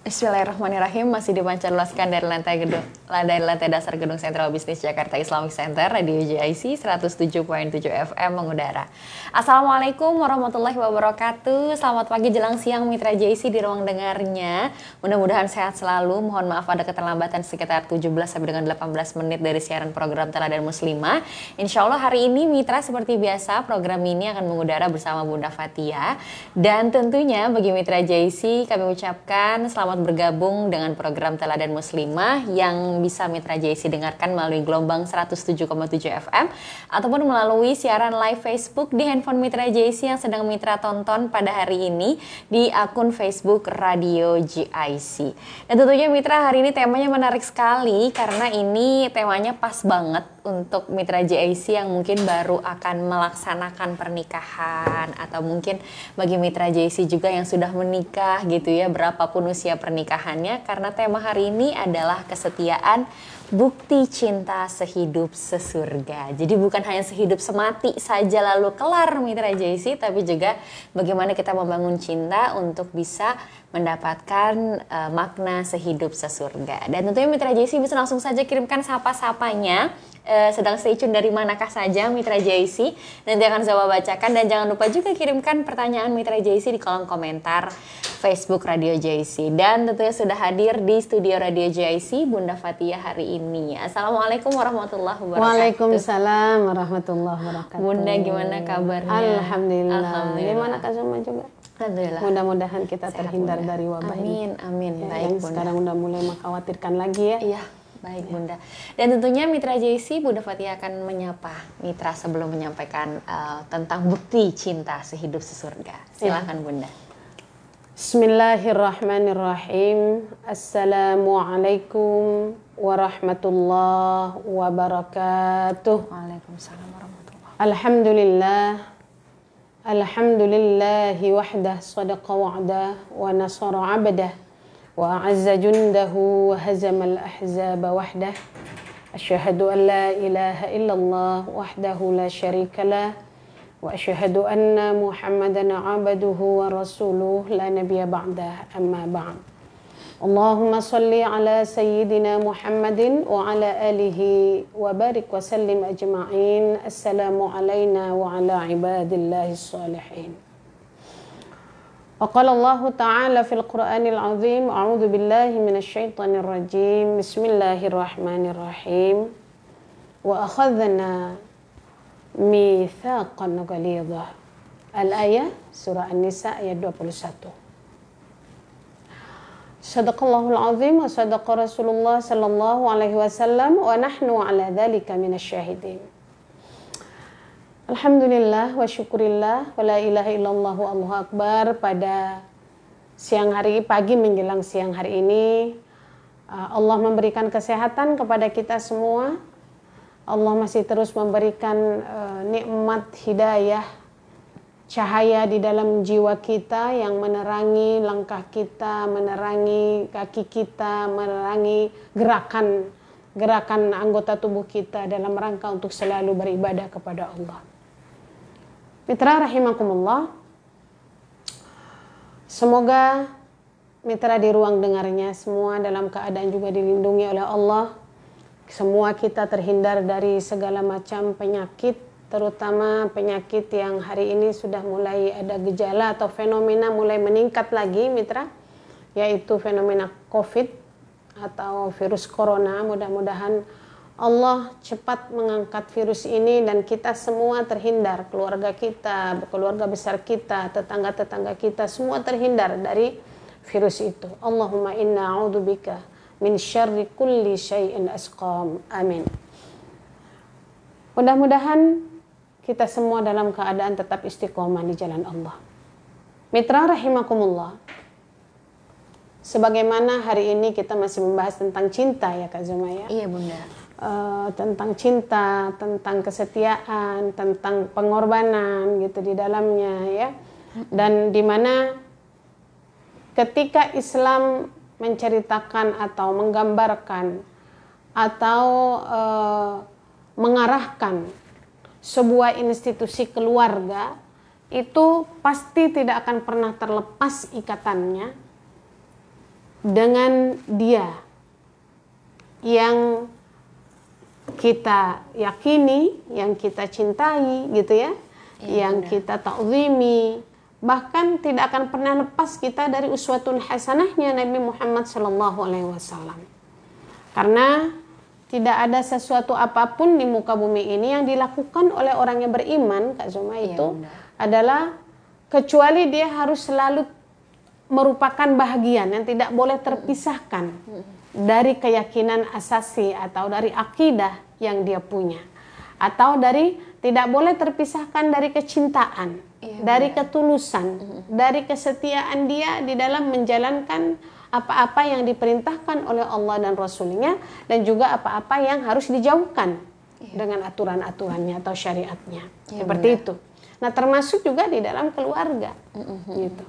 Bismillahirrahmanirrahim. Masih dipancarluaskan dari lantai dasar Gedung Sentral Bisnis Jakarta Islamic Center, Radio JIC 107.7 FM mengudara. Assalamualaikum warahmatullahi wabarakatuh. Selamat pagi jelang siang Mitra JIC di ruang dengarnya. Mudah-mudahan sehat selalu. Mohon maaf ada keterlambatan sekitar 17 sampai dengan 18 menit dari siaran program Teladan Muslimah. Insya Allah hari ini Mitra seperti biasa program ini akan mengudara bersama Bunda Fatia. Dan tentunya bagi Mitra JIC kami ucapkan selamat bergabung dengan program Teladan Muslimah yang bisa Mitra JIC dengarkan melalui gelombang 107.7 FM ataupun melalui siaran live Facebook di handphone Mitra JIC yang sedang Mitra tonton pada hari ini di akun Facebook Radio JIC. Dan tentunya Mitra hari ini temanya menarik sekali karena ini temanya pas banget untuk Mitra JIC yang mungkin baru akan melaksanakan pernikahan atau mungkin bagi Mitra JIC juga yang sudah menikah gitu ya, berapapun usia pernikahannya, karena tema hari ini adalah kesetiaan bukti cinta sehidup sesurga. Jadi bukan hanya sehidup semati saja lalu kelar Mitra JIC, tapi juga bagaimana kita membangun cinta untuk bisa mendapatkan makna sehidup sesurga. Dan tentunya Mitra JIC bisa langsung saja kirimkan sapa-sapanya. Sedang stay tune dari manakah saja Mitra JIC, nanti akan saya bacakan. Dan jangan lupa juga kirimkan pertanyaan Mitra JIC di kolom komentar Facebook Radio JIC. Dan tentunya sudah hadir di studio Radio JIC Bunda Fatia hari ini. Assalamualaikum warahmatullahi wabarakatuh. Waalaikumsalam warahmatullahi wabarakatuh. Bunda gimana kabarnya? Alhamdulillah. Gimana Kak Zuma juga? Alhamdulillah. Mudah-mudahan kita Sehat, terhindar Bunda. dari wabah Amin, ini. amin. Ya, Baik, yang Bunda. sekarang udah mulai mengkhawatirkan lagi ya. Iya, baik Bunda. Dan tentunya Mitra JIC, Bunda Fatia akan menyapa Mitra sebelum menyampaikan tentang bukti cinta sehidup sesurga. Silakan Bunda. Bismillahirrahmanirrahim. Assalamualaikum warahmatullahi wabarakatuh. Waalaikumsalam warahmatullahi. Alhamdulillah. Alhamdulillahi wahdah sadaqa wa'dah wa nasara abdah wa a'azza jundahu wa hazamal ahzaba wahdah. Asyhadu an la ilaha illallah wahdahu la syarika lah wa asyhadu anna Muhammadan abduhu wa rasuluh la nabiyya ba'dah, amma ba'd. Allahumma salli ala sayyidina Muhammadin wa ala alihi wa barik wa sallim ajma'in. Assalamu alayna wa ala ibadillahi salihin. Wa qala Allah ta'ala fil Qur'anil azim, a'udzu billahi minasy syaithanir rajim. Bismillahirrahmanirrahim. Wa akhadna mitsaqan ghalidha. Al-ayah surah An-Nisa ayat 21. Sadaqallahul azim wa sadaqa Rasulullah sallallahu alaihi wasallam wa nahnu ala dzalika minasyahidin. Alhamdulillah wa syukurillah wa la ilaha illallah wa Allahu akbar. Pada siang hari, pagi menjelang siang hari ini, Allah memberikan kesehatan kepada kita semua. Allah masih terus memberikan nikmat hidayah, cahaya di dalam jiwa kita yang menerangi langkah kita, menerangi kaki kita, menerangi gerakan anggota tubuh kita dalam rangka untuk selalu beribadah kepada Allah. Mitra rahimakumullah, semoga mitra di ruang dengarnya semua dalam keadaan juga dilindungi oleh Allah. Semua kita terhindar dari segala macam penyakit, terutama penyakit yang hari ini sudah mulai ada gejala atau fenomena mulai meningkat lagi Mitra, yaitu fenomena COVID atau virus corona. Mudah-mudahan Allah cepat mengangkat virus ini dan kita semua terhindar, keluarga kita, keluarga besar kita, tetangga-tetangga kita semua terhindar dari virus itu. Allahumma inna a'udzubika min syarri kulli syai'in asqam. Amin. Mudah-mudahan kita semua dalam keadaan tetap istiqomah di jalan Allah. Mitra rahimakumullah, sebagaimana hari ini kita masih membahas tentang cinta ya Kak Zuma ya. Iya Bunda. Tentang cinta, tentang kesetiaan, tentang pengorbanan gitu di dalamnya ya. Dan dimana ketika Islam menceritakan atau menggambarkan atau mengarahkan sebuah institusi keluarga, itu pasti tidak akan pernah terlepas ikatannya dengan dia yang kita yakini, yang kita cintai gitu ya, yang kita ta'zimi, bahkan tidak akan pernah lepas kita dari uswatun hasanahnya Nabi Muhammad SAW. Karena tidak ada sesuatu apapun di muka bumi ini yang dilakukan oleh orang yang beriman, Kak Zuma, itu adalah kecuali dia harus selalu merupakan bahagian yang tidak boleh terpisahkan dari keyakinan asasi atau dari akidah yang dia punya, atau dari tidak boleh terpisahkan dari kecintaan, dari ketulusan, dari kesetiaan dia di dalam menjalankan apa-apa yang diperintahkan oleh Allah dan Rasulnya, dan juga apa-apa yang harus dijauhkan dengan aturan-aturannya atau syariatnya, seperti itu. Nah, termasuk juga di dalam keluarga, gitu.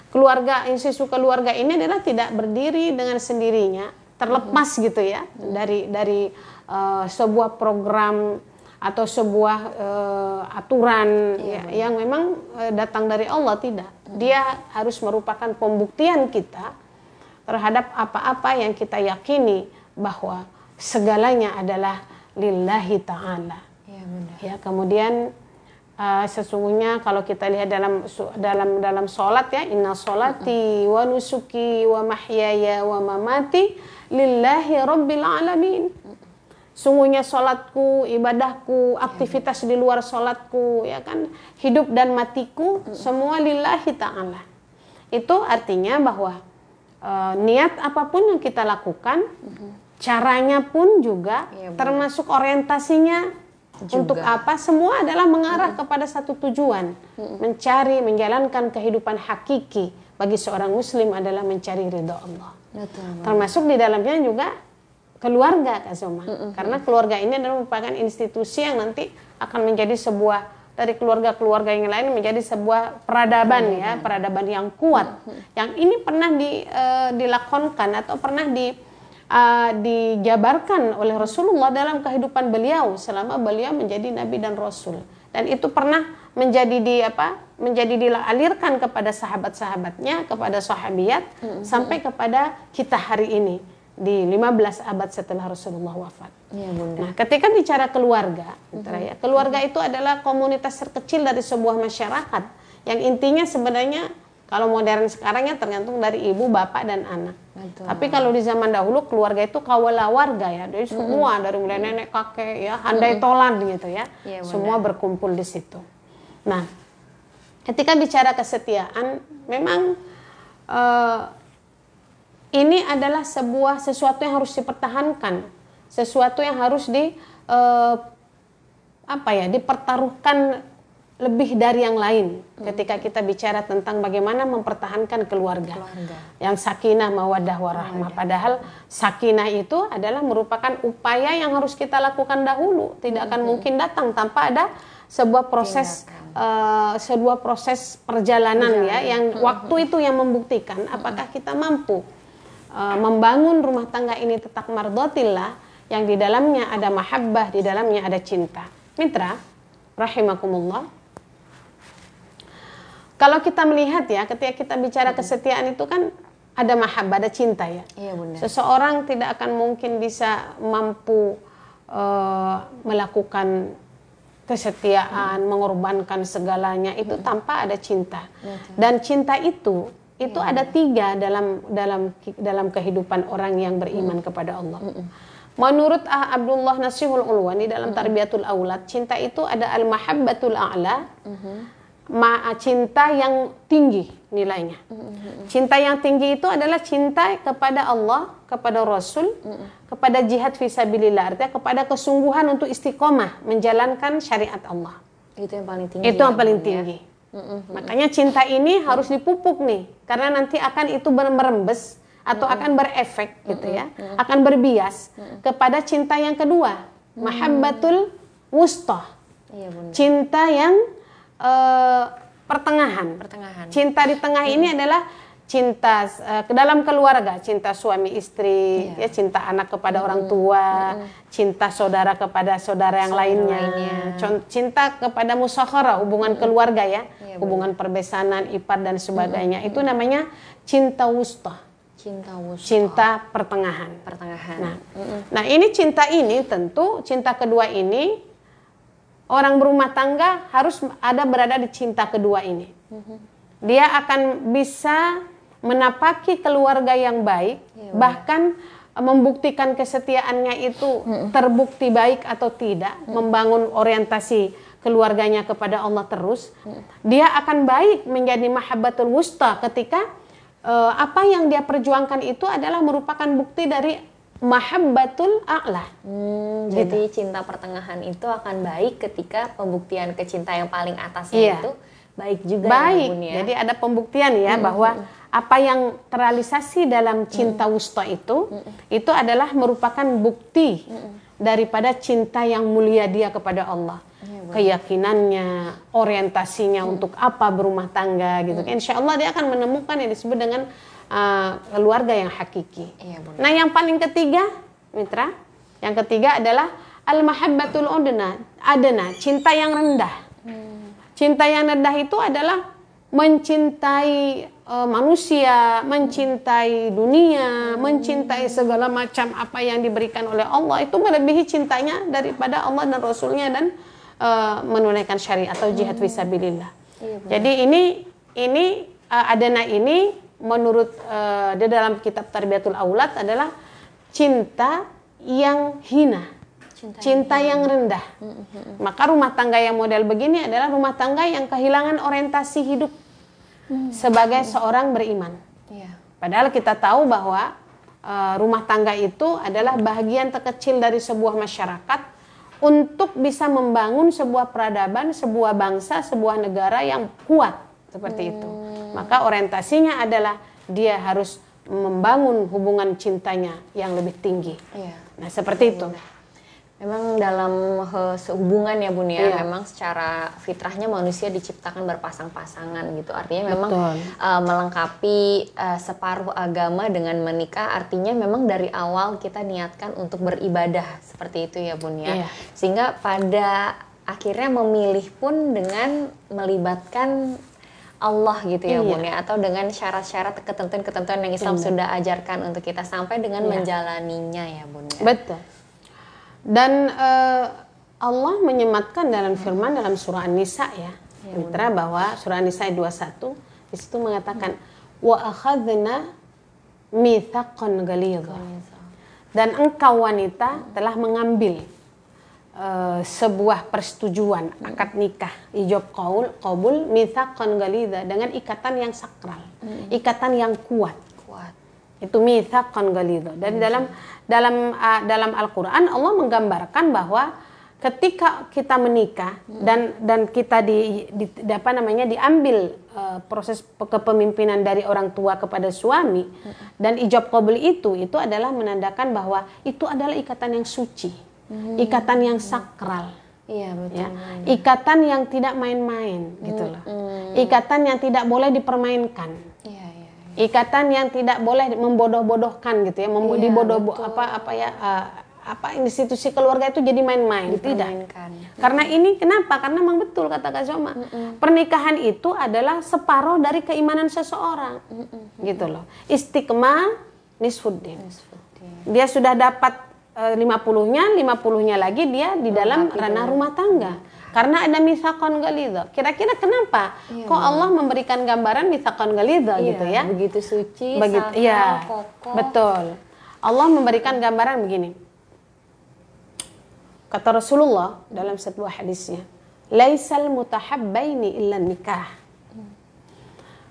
Keluarga, institusi keluarga ini adalah tidak berdiri dengan sendirinya, terlepas gitu ya dari sebuah program atau sebuah aturan yang memang datang dari Allah, tidak. Dia harus merupakan pembuktian kita terhadap apa-apa yang kita yakini bahwa segalanya adalah lillahi ta'ala. Ya, kemudian sesungguhnya kalau kita lihat dalam sholat ya, inna sholati wa nusuki wa mahyaya wa mamati lillahi rabbil alamin. Sungguhnya sholatku, ibadahku, aktivitas di luar sholatku, ya kan, hidup dan matiku semua lillahi ta'ala. Itu artinya bahwa niat apapun yang kita lakukan, caranya pun juga, termasuk orientasinya juga. Untuk apa? Semua adalah mengarah kepada satu tujuan, mencari, menjalankan kehidupan hakiki bagi seorang muslim adalah mencari ridha Allah. Termasuk di dalamnya juga keluarga, Kak Zoma. Karena keluarga ini adalah merupakan institusi yang nanti akan menjadi sebuah, dari keluarga-keluarga yang lain menjadi sebuah peradaban ya, peradaban yang kuat. Yang ini pernah dilakonkan atau pernah dijabarkan oleh Rasulullah dalam kehidupan beliau selama beliau menjadi nabi dan rasul, dan itu pernah menjadi dialirkan kepada sahabat-sahabatnya, kepada sahabiyat, sampai kepada kita hari ini di 15 abad setelah Rasulullah wafat. Nah, ketika bicara keluarga, keluarga itu adalah komunitas terkecil dari sebuah masyarakat yang intinya sebenarnya kalau modern sekarang ya tergantung dari ibu, bapak, dan anak. Tapi kalau di zaman dahulu keluarga itu kawula warga ya, dari semua, dari mulai nenek, kakek ya, handai tolan gitu ya, semua berkumpul di situ. Nah, ketika bicara kesetiaan, memang ini adalah sesuatu yang harus dipertahankan, sesuatu yang harus dipertaruhkan lebih dari yang lain ketika kita bicara tentang bagaimana mempertahankan keluarga. Yang sakinah, mawaddah, warahmah. Padahal sakinah itu adalah merupakan upaya yang harus kita lakukan dahulu, tidak akan mungkin datang tanpa ada sebuah proses perjalanan ya, yang waktu itu yang membuktikan apakah kita mampu membangun rumah tangga ini tetap mardhatillah, yang di dalamnya ada mahabbah, di dalamnya ada cinta. Mitra rahimakumullah, kalau kita melihat ya, ketika kita bicara kesetiaan itu kan ada mahabbah, ada cinta ya. Seseorang tidak akan mungkin bisa mampu melakukan kesetiaan, mengorbankan segalanya itu tanpa ada cinta. Dan cinta itu ada 3 dalam kehidupan orang yang beriman kepada Allah. Menurut Abdullah Nasihul Ulwan di dalam Tarbiyatul Aulad, cinta itu ada al-mahabbatul a'la, cinta yang tinggi nilainya. Cinta yang tinggi itu adalah cinta kepada Allah, kepada Rasul, kepada jihad fisabilillah, artinya kepada kesungguhan untuk istiqomah menjalankan syariat Allah. Itu yang paling tinggi. Itu yang paling tinggi. Makanya cinta ini harus dipupuk nih, karena nanti akan itu merembes atau akan berefek gitu ya, akan berbias kepada cinta yang kedua, mahabbatul wusta, cinta yang pertengahan. Cinta di tengah ini adalah cinta ke dalam keluarga, cinta suami istri, ya, cinta anak kepada orang tua, cinta saudara kepada saudara yang lainnya. Cinta kepada musyawarah, hubungan keluarga ya, hubungan perbesanan, ipar dan sebagainya. Itu namanya cinta wusta. Cinta wusta. Cinta pertengahan. Pertengahan. Nah, ini cinta ini tentu cinta kedua ini orang berumah tangga harus berada di cinta kedua ini. Dia akan bisa menapaki keluarga yang baik, bahkan membuktikan kesetiaannya itu terbukti baik atau tidak, membangun orientasi keluarganya kepada Allah terus. Dia akan baik menjadi mahabbatul wusta ketika apa yang dia perjuangkan itu adalah merupakan bukti dari mahabbatul a'la. Jadi cinta pertengahan itu akan baik ketika pembuktian ke cinta yang paling atasnya itu baik juga. Baik, ya, Bun, ya? Jadi ada pembuktian ya bahwa apa yang terrealisasi dalam cinta wusta itu adalah merupakan bukti daripada cinta yang mulia dia kepada Allah. Keyakinannya, orientasinya untuk apa berumah tangga gitu. Insya Allah dia akan menemukan yang disebut dengan keluarga yang hakiki. Nah, yang paling ketiga, mitra, yang ketiga adalah al-mahabbatul adna, cinta yang rendah. Cinta yang rendah itu adalah mencintai manusia, mencintai dunia, mencintai segala macam apa yang diberikan oleh Allah, itu melebihi cintanya daripada Allah dan Rasulnya dan menunaikan syariat atau jihad fisabilillah. Jadi ini adana ini menurut di dalam kitab Tarbiyatul Aulad adalah cinta yang hina. Cinta yang rendah. Maka rumah tangga yang model begini adalah rumah tangga yang kehilangan orientasi hidup sebagai seorang beriman. Padahal kita tahu bahwa rumah tangga itu adalah bahagian terkecil dari sebuah masyarakat untuk bisa membangun sebuah peradaban, sebuah bangsa, sebuah negara yang kuat seperti itu. Maka orientasinya adalah dia harus membangun hubungan cintanya yang lebih tinggi. Nah, seperti itu. Memang dalam hubungan ya Bun ya, memang secara fitrahnya manusia diciptakan berpasang-pasangan gitu. Artinya memang melengkapi separuh agama dengan menikah. Artinya memang dari awal kita niatkan untuk beribadah seperti itu ya Bun ya. Sehingga pada akhirnya memilih pun dengan melibatkan Allah gitu ya Bun ya, atau dengan syarat-syarat ketentuan-ketentuan yang Islam sudah ajarkan untuk kita sampai dengan menjalaninya ya Bun ya. Betul. Dan Allah menyematkan dalam firman dalam surah An-Nisa ya, mitra, bahwa surah An-Nisa 21 di situ mengatakan wa akhadna mitsaqan ghalidha. Dan engkau wanita telah mengambil sebuah persetujuan akad nikah, ijab qabul mitsaqan ghalidha, dengan ikatan yang sakral, ikatan yang kuat. Itu mitsaqan ghalidha. Dan dalam Al-Qur'an Allah menggambarkan bahwa ketika kita menikah dan kita diambil proses kepemimpinan dari orang tua kepada suami, dan ijab qabul itu adalah menandakan bahwa itu adalah ikatan yang suci, ikatan yang sakral. Iya, betul. Ya. Ikatan yang tidak main-main gitu loh. Ikatan yang tidak boleh dipermainkan. Ikatan yang tidak boleh membodoh-bodohkan gitu ya, institusi keluarga itu jadi main-main, tidak. Karena ini kenapa? Karena memang betul kata Kak Zoma, pernikahan itu adalah separuh dari keimanan seseorang, gitu loh. Istiqmah nisfuddin. Dia sudah dapat 50-nya lagi dia di dalam ranah rumah tangga. Karena ada mitsaqan ghalidha. Kira-kira kenapa kok Allah memberikan gambaran mitsaqan ghalidha gitu ya? Begitu suci, kokoh. Betul. Allah memberikan gambaran begini. Kata Rasulullah dalam sebuah hadisnya, laisal mutahabbaini illa nikah.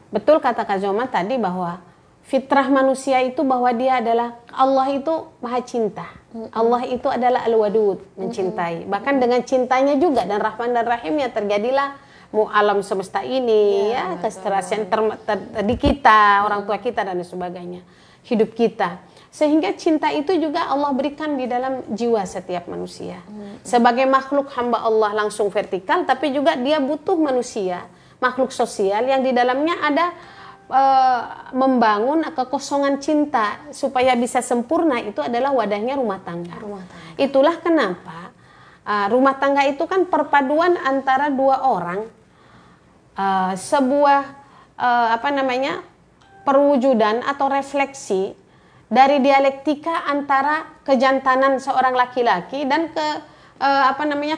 Betul kata Kak Zoma tadi bahwa fitrah manusia itu bahwa dia adalah, Allah itu maha cinta. Allah itu adalah al-wadud, mencintai. Bahkan dengan cintanya juga dan Rahman dan Rahimnya terjadilah alam semesta ini, keserasian di kita, orang tua kita dan sebagainya, hidup kita. Sehingga cinta itu juga Allah berikan di dalam jiwa setiap manusia. Sebagai makhluk hamba Allah langsung vertikal, tapi juga dia butuh manusia, makhluk sosial yang di dalamnya ada membangun kekosongan cinta supaya bisa sempurna. Itu adalah wadahnya rumah tangga. Itulah kenapa rumah tangga itu kan perpaduan antara dua orang, sebuah perwujudan atau refleksi dari dialektika antara kejantanan seorang laki-laki dan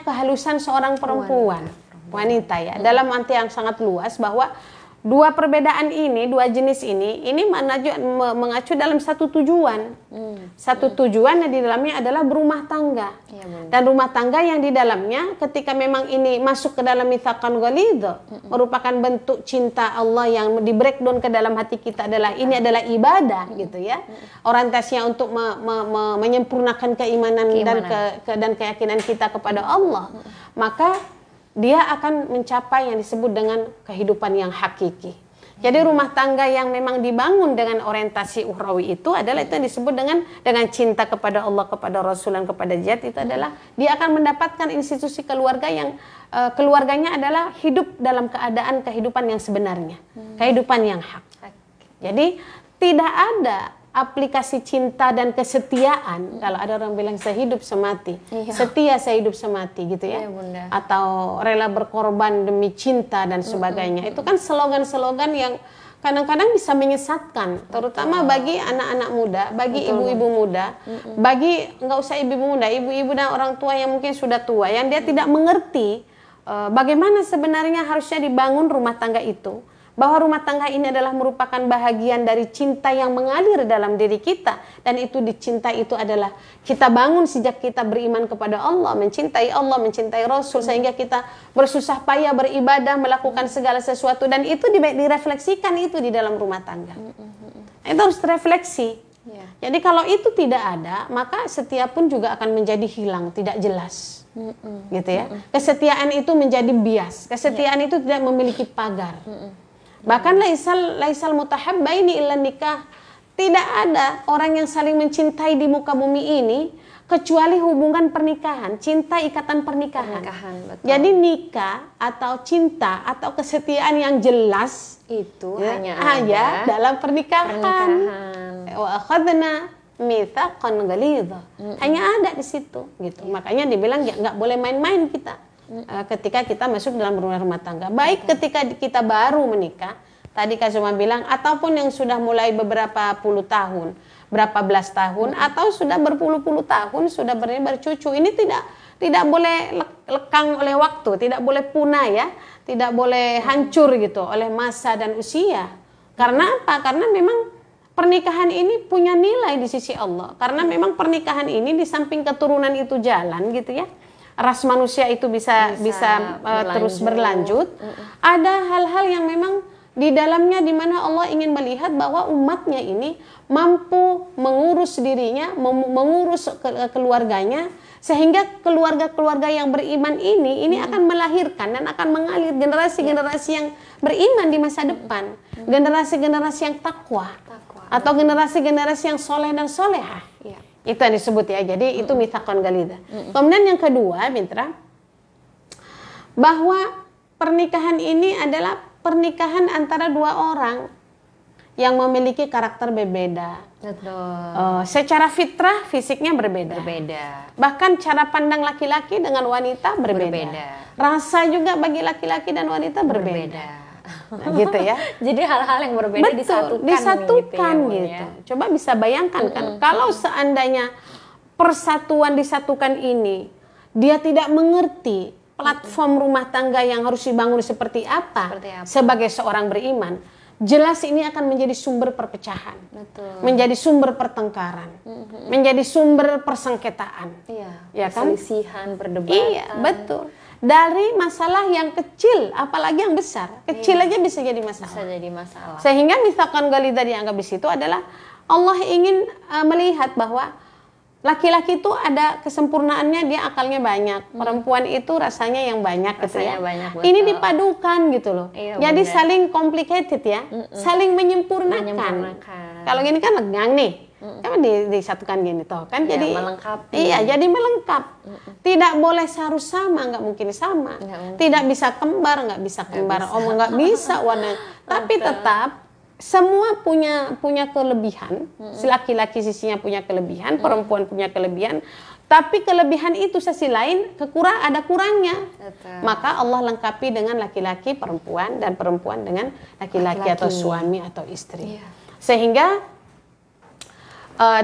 kehalusan seorang perempuan, wanita ya, dalam arti yang sangat luas, bahwa dua perbedaan ini, dua jenis ini mengacu dalam satu tujuan. Satu tujuan yang di dalamnya adalah berumah tangga. Ya, dan rumah tangga yang di dalamnya ketika memang ini masuk ke dalam mitsaqan ghalidh, merupakan bentuk cinta Allah yang di breakdown ke dalam hati kita, adalah ini adalah ibadah gitu ya. Orientasinya untuk menyempurnakan keimanan. Dan keyakinan kita kepada Allah. Maka dia akan mencapai yang disebut dengan kehidupan yang hakiki. Jadi rumah tangga yang memang dibangun dengan orientasi ukhrawi itu adalah itu yang disebut dengan cinta kepada Allah, kepada Rasul, dan kepada jihad. Itu adalah dia akan mendapatkan institusi keluarga yang keluarganya adalah hidup dalam keadaan kehidupan yang sebenarnya, kehidupan yang hak. Jadi tidak ada aplikasi cinta dan kesetiaan. Kalau ada orang bilang sehidup semati, setia sehidup semati gitu ya, Bunda. Atau rela berkorban demi cinta dan sebagainya. Itu kan slogan-slogan yang kadang-kadang bisa menyesatkan, terutama bagi anak-anak muda, bagi ibu-ibu muda, bagi nggak usah ibu-ibu muda, ibu-ibu dan orang tua yang mungkin sudah tua, yang dia tidak mengerti bagaimana sebenarnya harusnya dibangun rumah tangga itu. Bahwa rumah tangga ini adalah merupakan bahagian dari cinta yang mengalir dalam diri kita. Dan itu dicinta itu adalah kita bangun sejak kita beriman kepada Allah, mencintai Rasul, sehingga kita bersusah payah beribadah, melakukan segala sesuatu. Dan itu direfleksikan itu di dalam rumah tangga. Itu harus refleksi. Jadi kalau itu tidak ada, maka setia pun juga akan menjadi hilang, tidak jelas. Gitu ya. Kesetiaan itu menjadi bias. Kesetiaan itu tidak memiliki pagar. Bahkan laisal mutahabbaini illa nikah. Tidak ada orang yang saling mencintai di muka bumi ini kecuali hubungan pernikahan, cinta ikatan pernikahan. Betul. Jadi nikah atau cinta atau kesetiaan yang jelas itu hanya dalam pernikahan. Wa akhadna mitsaqan ghalidh. Hanya ada di situ gitu. Makanya dibilang nggak boleh main-main kita. Ketika kita masuk dalam rumah tangga, baik ketika kita baru menikah, tadi Kak Zuma bilang, ataupun yang sudah mulai beberapa puluh tahun, berapa belas tahun, atau sudah berpuluh-puluh tahun, sudah bercucu, ini tidak boleh lekang oleh waktu, tidak boleh punah ya, tidak boleh hancur gitu oleh masa dan usia. Karena apa? Karena memang pernikahan ini punya nilai di sisi Allah. Karena memang pernikahan ini di samping keturunan itu jalan gitu ya, ras manusia itu bisa terus berlanjut. Ada hal-hal yang memang di dalamnya di mana Allah ingin melihat bahwa umatnya ini mampu mengurus dirinya, mengurus keluarganya, sehingga keluarga-keluarga yang beriman ini akan melahirkan dan akan mengalir generasi-generasi yang beriman di masa depan, generasi-generasi yang takwa, atau generasi-generasi yang soleh dan solehah. Itu yang disebut ya. Jadi itu mitsaqan ghalidh. Kemudian yang kedua, Mitra, bahwa pernikahan ini adalah pernikahan antara dua orang yang memiliki karakter berbeda. Secara fitrah fisiknya berbeda. Bahkan cara pandang laki-laki dengan wanita berbeda. Rasa juga bagi laki-laki dan wanita berbeda. Nah, gitu ya. Jadi hal-hal yang berbeda disatukan gitu. Coba bisa bayangkan kan, kalau seandainya persatuan disatukan ini dia tidak mengerti platform rumah tangga yang harus dibangun seperti apa sebagai seorang beriman, jelas ini akan menjadi sumber perpecahan, menjadi sumber pertengkaran, menjadi sumber persengketaan, ya kan? Perselisihan, perdebatan. Iya, betul. Dari masalah yang kecil, apalagi yang besar, kecil aja bisa jadi masalah. Sehingga mitsaqan ghalidh dianggap di situ adalah Allah ingin melihat bahwa laki-laki itu ada kesempurnaannya, dia akalnya banyak. Perempuan itu rasanya yang banyak gitu ya. Ini dipadukan gitu loh. Jadi saling complicated ya, saling menyempurnakan. Kalau gini kan legang nih. Kan disatukan gini toh kan, jadi melengkapi. Iya, jadi melengkap. Tidak boleh seharus sama, nggak mungkin sama. Tidak bisa kembar, nggak bisa kembar. Nggak bisa warna. Tapi tetap semua punya kelebihan. Si laki-laki sisinya punya kelebihan, perempuan punya kelebihan. Tapi kelebihan itu sisi lain ada kurangnya. Betul. Maka Allah lengkapi dengan laki-laki perempuan dan perempuan dengan laki-laki atau suami atau istri. Iya. Sehingga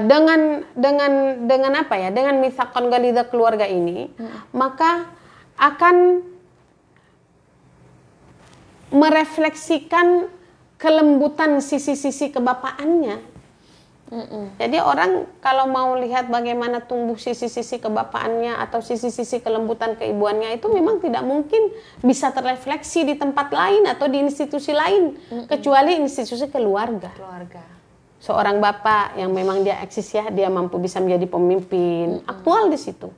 dengan apa ya? Dengan mitsaqan ghalidha keluarga ini, maka akan merefleksikan kelembutan sisi-sisi kebapaannya. Jadi orang kalau mau lihat bagaimana tumbuh sisi-sisi kebapaannya atau sisi-sisi kelembutan keibuannya itu memang tidak mungkin bisa terrefleksi di tempat lain atau di institusi lain kecuali institusi keluarga. Seorang bapak yang memang dia eksis ya, dia mampu bisa menjadi pemimpin aktual di situ.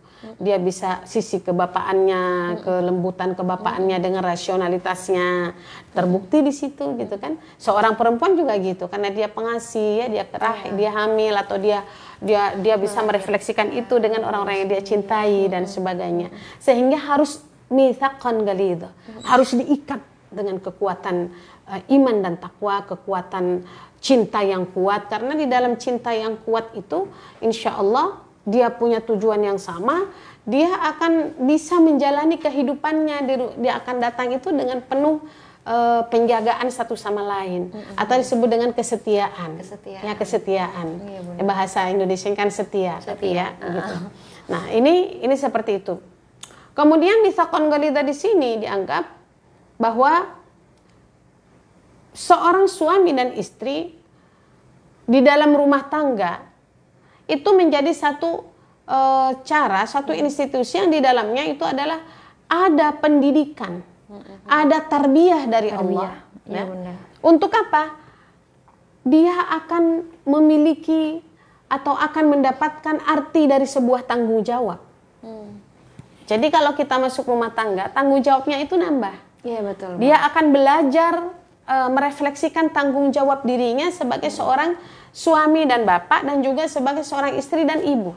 Dia bisa sisi kebapaannya, kelembutan kebapaannya dengan rasionalitasnya terbukti di situ gitu kan. Seorang perempuan juga gitu karena dia pengasih ya, dia kerah, dia hamil atau dia bisa merefleksikan itu dengan orang-orang yang dia cintai dan sebagainya. Sehingga harus mitsaqan ghalidha, harus diikat dengan kekuatan iman dan takwa, kekuatan cinta yang kuat, karena di dalam cinta yang kuat itu insya Allah dia punya tujuan yang sama, dia akan bisa menjalani kehidupannya, dia akan datang itu dengan penuh penjagaan satu sama lain, atau disebut dengan kesetiaan. Ya, kesetiaan. Iya, bahasa Indonesia kan setia. Ya, gitu. Nah, ini seperti itu. Kemudian mitsaqan ghalidha di sini dianggap bahwa seorang suami dan istri di dalam rumah tangga itu menjadi satu satu institusi yang di dalamnya itu adalah ada pendidikan, ada tarbiyah dari Allah. Ya, untuk apa? Dia akan memiliki atau akan mendapatkan arti dari sebuah tanggung jawab. Jadi kalau kita masuk rumah tangga, tanggung jawabnya itu nambah. Iya, betul. Dia akan belajar merefleksikan tanggung jawab dirinya sebagai seorang suami dan bapak dan juga sebagai seorang istri dan ibu.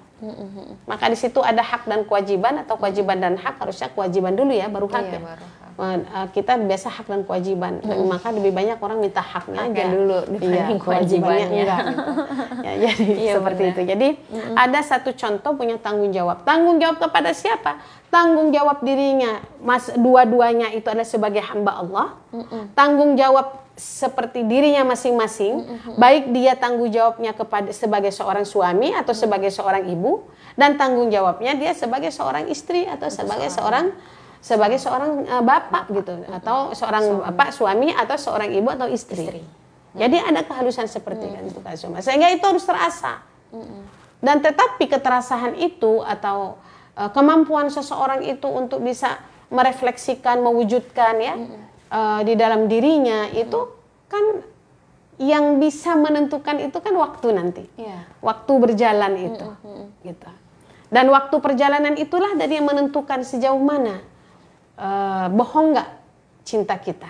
Maka di situ ada hak dan kewajiban atau kewajiban dan hak, harusnya kewajiban dulu ya baru hak. Iya, ya. Kita biasa hak dan kewajiban. Maka lebih banyak orang minta haknya aja dulu dibanding kewajibannya enggak, gitu. Ya, jadi seperti itu. Jadi ada satu contoh punya tanggung jawab. Tanggung jawab kepada siapa? Tanggung jawab dirinya, dua-duanya itu adalah sebagai hamba Allah. Tanggung jawab seperti dirinya masing-masing, baik dia tanggung jawabnya sebagai seorang suami atau sebagai seorang ibu, dan tanggung jawabnya dia sebagai seorang istri atau sebagai seorang bapak gitu, atau seorang bapak suami atau seorang ibu atau istri. Jadi ada kehalusan seperti itu Kak Zuma, sehingga itu harus terasa. Dan tetapi keterasahan itu atau kemampuan seseorang itu untuk bisa merefleksikan, mewujudkan ya di dalam dirinya itu kan yang bisa menentukan itu kan waktu nanti, waktu berjalan itu, gitu. Dan waktu perjalanan itulah dari yang menentukan sejauh mana bohong nggak cinta kita,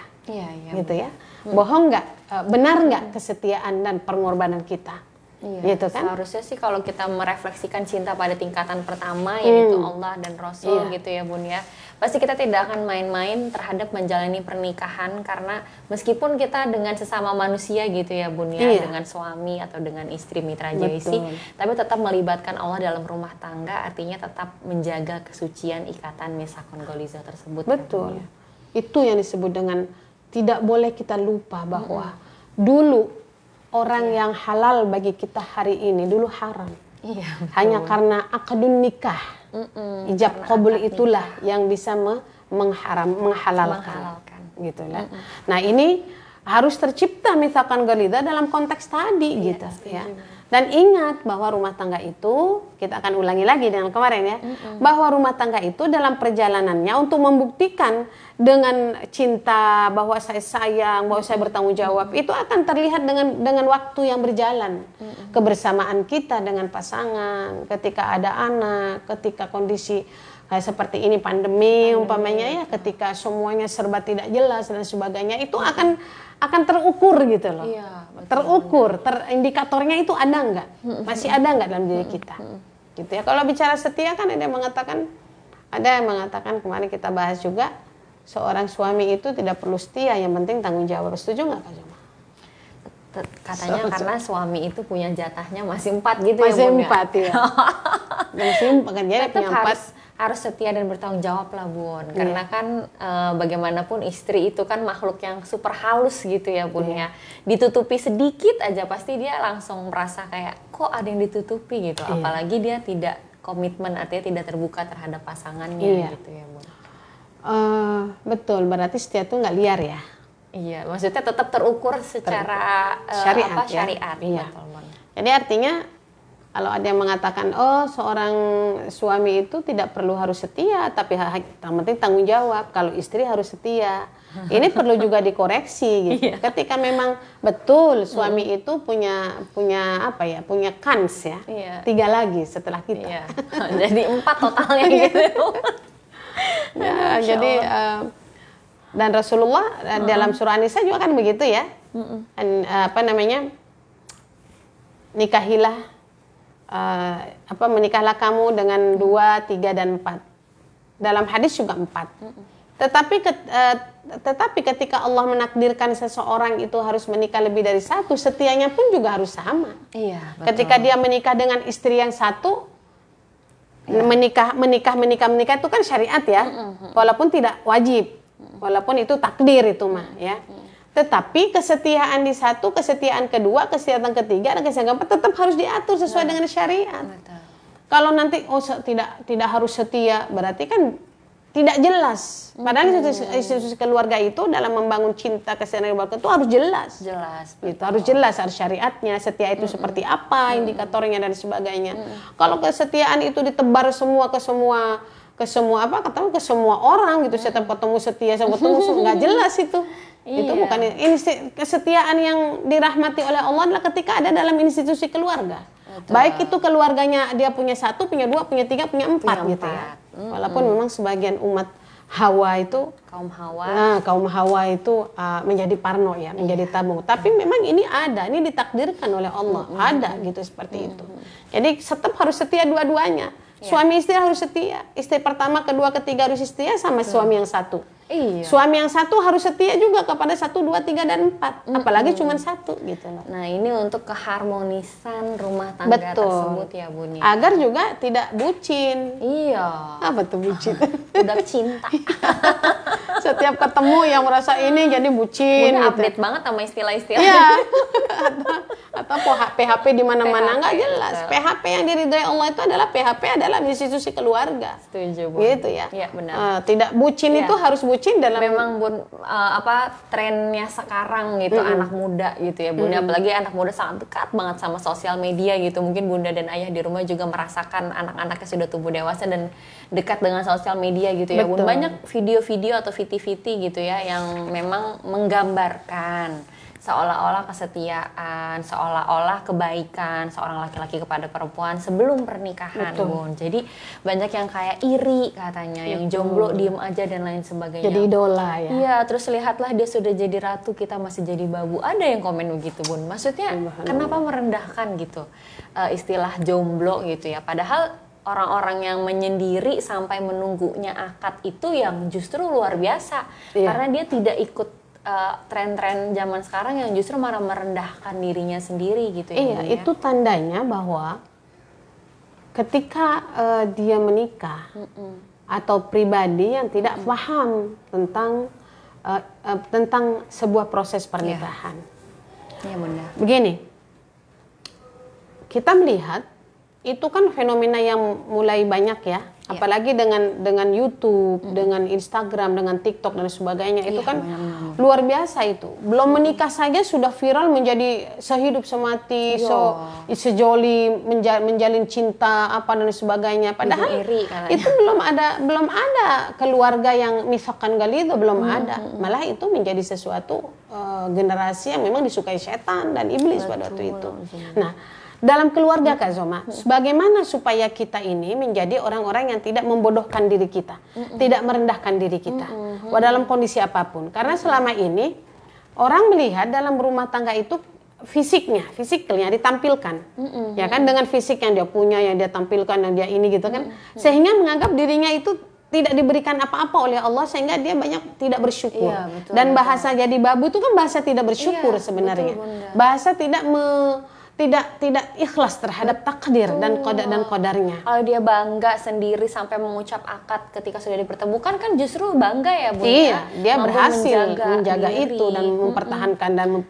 gitu ya, bohong nggak, benar nggak kesetiaan dan pengorbanan kita. Gitu kan? Seharusnya sih kalau kita merefleksikan cinta pada tingkatan pertama yaitu Allah dan Rasul gitu ya Bun ya. Pasti kita tidak akan main-main terhadap menjalani pernikahan, karena meskipun kita dengan sesama manusia gitu ya Bun ya, dengan suami atau dengan istri Mitra JIC, tapi tetap melibatkan Allah dalam rumah tangga, artinya tetap menjaga kesucian ikatan mitsaqan ghalidha tersebut. Betul. Itu yang disebut dengan tidak boleh kita lupa bahwa dulu orang yang halal bagi kita hari ini dulu haram. Hanya karena akadun nikah, ijab qabul itulah yang bisa menghalalkan. Gitu lah. Nah ini harus tercipta mitsaqan ghalidha dalam konteks tadi gitu ya. Dan ingat bahwa rumah tangga itu, kita akan ulangi lagi dengan kemarin ya, bahwa rumah tangga itu dalam perjalanannya untuk membuktikan dengan cinta, bahwa saya sayang, bahwa saya bertanggung jawab, itu akan terlihat dengan waktu yang berjalan. Kebersamaan kita dengan pasangan, ketika ada anak, ketika kondisi kayak seperti ini pandemi umpamanya ya, ketika semuanya serba tidak jelas dan sebagainya, itu akan terukur gitu loh. Terukur, indikatornya itu ada nggak? Masih ada nggak dalam diri kita? Gitu ya. Kalau bicara setia kan ada yang mengatakan kemarin kita bahas juga, seorang suami itu tidak perlu setia, yang penting tanggung jawab. Setuju nggak Kak Joma? Katanya karena suami itu punya jatahnya masih 4 gitu masih ya Bun ya? Masih 4 ya. Muslim pekerja Tetap punya 4. harus setia dan bertanggung jawab lah Bun, karena kan bagaimanapun istri itu kan makhluk yang super halus gitu ya Bun ya, ditutupi sedikit aja pasti dia langsung merasa kayak kok ada yang ditutupi gitu, apalagi dia tidak komitmen, artinya tidak terbuka terhadap pasangannya gitu ya Bun. Betul, berarti setia itu nggak liar ya. Iya, maksudnya tetap terukur secara syariat, syariat. Iya. Betul, Bun. Jadi artinya kalau ada yang mengatakan oh seorang suami itu tidak perlu harus setia, tapi yang penting tanggung jawab. Kalau istri harus setia, ini perlu juga dikoreksi gitu. Ketika memang betul suami itu punya apa ya, punya kans ya, 3 lagi setelah kita. Iya. Jadi 4 totalnya gitu. Ya, jadi dan Rasulullah dalam surah An-Nisa juga kan begitu ya. Apa namanya? Menikahlah kamu dengan 2, 3 dan 4. Dalam hadis juga 4. Tetapi ketika Allah menakdirkan seseorang itu harus menikah lebih dari 1, setianya pun juga harus sama. Iya, betul. Ketika dia menikah dengan istri yang 1, menikah itu kan syariat ya, walaupun tidak wajib, walaupun itu takdir itu mah ya. Tetapi kesetiaan di 1, kesetiaan kedua, kesetiaan ketiga, dan kesetiaan keempat tetap harus diatur sesuai dengan syariat. Kalau nanti tidak harus setia, berarti kan tidak jelas. Padahal institusi keluarga itu dalam membangun cinta kesetiaan keluarga itu harus jelas. Gitu, harus jelas, harus syariatnya, setia itu seperti apa, indikatornya dan sebagainya. Kalau kesetiaan itu ditebar semua ke semua orang gitu, setiap ketemu setia, setiap ketemu nggak jelas itu. Itu bukan ini kesetiaan yang dirahmati oleh Allah adalah ketika ada dalam institusi keluarga. Betul. Baik itu keluarganya dia punya 1, punya 2, punya 3, punya 4 gitu ya. Walaupun memang sebagian umat Hawa itu kaum Hawa itu menjadi parno ya, menjadi tabung. Tapi memang ini ditakdirkan oleh Allah, ada gitu seperti itu. Jadi tetap harus setia dua-duanya. Suami istri harus setia. Istri pertama, kedua, ketiga harus setia sama suami yang 1. Suami yang 1 harus setia juga kepada 1, 2, 3 dan 4. Apalagi cuma 1 gitu loh. Nah, ini untuk keharmonisan rumah tangga tersebut ya Bun. Agar juga tidak bucin. Iya. Apa tuh bucin? Udah cinta. Setiap ketemu yang merasa ini jadi bucin. Udah gitu. Update banget sama istilah-istilah. Iya. atau PHP di mana-mana nggak jelas. Betul. PHP yang diridhoi Allah itu adalah PHP adalah institusi keluarga. Setuju Bun. Gitu ya. Iya benar. Tidak bucin itu harus bucin dalam memang Bun trennya sekarang gitu anak muda gitu ya Bunda, apalagi anak muda sangat dekat banget sama sosial media gitu. Mungkin Bunda dan Ayah di rumah juga merasakan anak-anaknya sudah tumbuh dewasa dan dekat dengan sosial media gitu ya Bun. Banyak video-video atau viti-viti gitu ya yang memang menggambarkan seolah-olah kesetiaan, seolah-olah kebaikan seorang laki-laki kepada perempuan sebelum pernikahan. Betul. Bun. Jadi banyak yang kayak iri katanya, yang jomblo diem aja dan lain sebagainya. Jadi idola ya. Iya, terus lihatlah dia sudah jadi ratu, kita masih jadi babu. Ada yang komen begitu Bun. Maksudnya kenapa merendahkan gitu istilah jomblo gitu ya. Padahal orang-orang yang menyendiri sampai menunggunya akad itu yang justru luar biasa. Karena dia tidak ikut tren-tren zaman sekarang yang justru malah merendahkan dirinya sendiri gitu ya. Iya, itu tandanya bahwa ketika dia menikah atau pribadi yang tidak paham tentang sebuah proses pernikahan. Iya benar. Begini, kita melihat itu kan fenomena yang mulai banyak ya. Apalagi dengan YouTube, dengan Instagram, dengan TikTok dan sebagainya, itu kan luar biasa itu. Belum menikah saja sudah viral menjadi sehidup semati, sejoli, menjalin cinta apa dan sebagainya. Padahal itu belum ada keluarga yang misalkan galido, belum ada. Malah itu menjadi sesuatu generasi yang memang disukai setan dan iblis pada waktu itu. Nah, dalam keluarga Kak Zoma, bagaimana supaya kita ini menjadi orang-orang yang tidak membodohkan diri kita, tidak merendahkan diri kita, dalam kondisi apapun. Karena selama ini orang melihat dalam rumah tangga itu fisiknya ditampilkan, ya kan, dengan fisik yang dia punya, yang dia tampilkan, yang dia ini gitu kan, sehingga menganggap dirinya itu tidak diberikan apa-apa oleh Allah sehingga dia banyak tidak bersyukur. Dan bahasa jadi babu itu kan bahasa tidak bersyukur sebenarnya, bahasa tidak ikhlas terhadap takdir dan qadarnya. Kalau dia bangga sendiri sampai mengucap akad ketika sudah dipertemukan kan justru bangga ya Bu. Iya, dia mampu berhasil menjaga diri. itu dan mempertahankan dan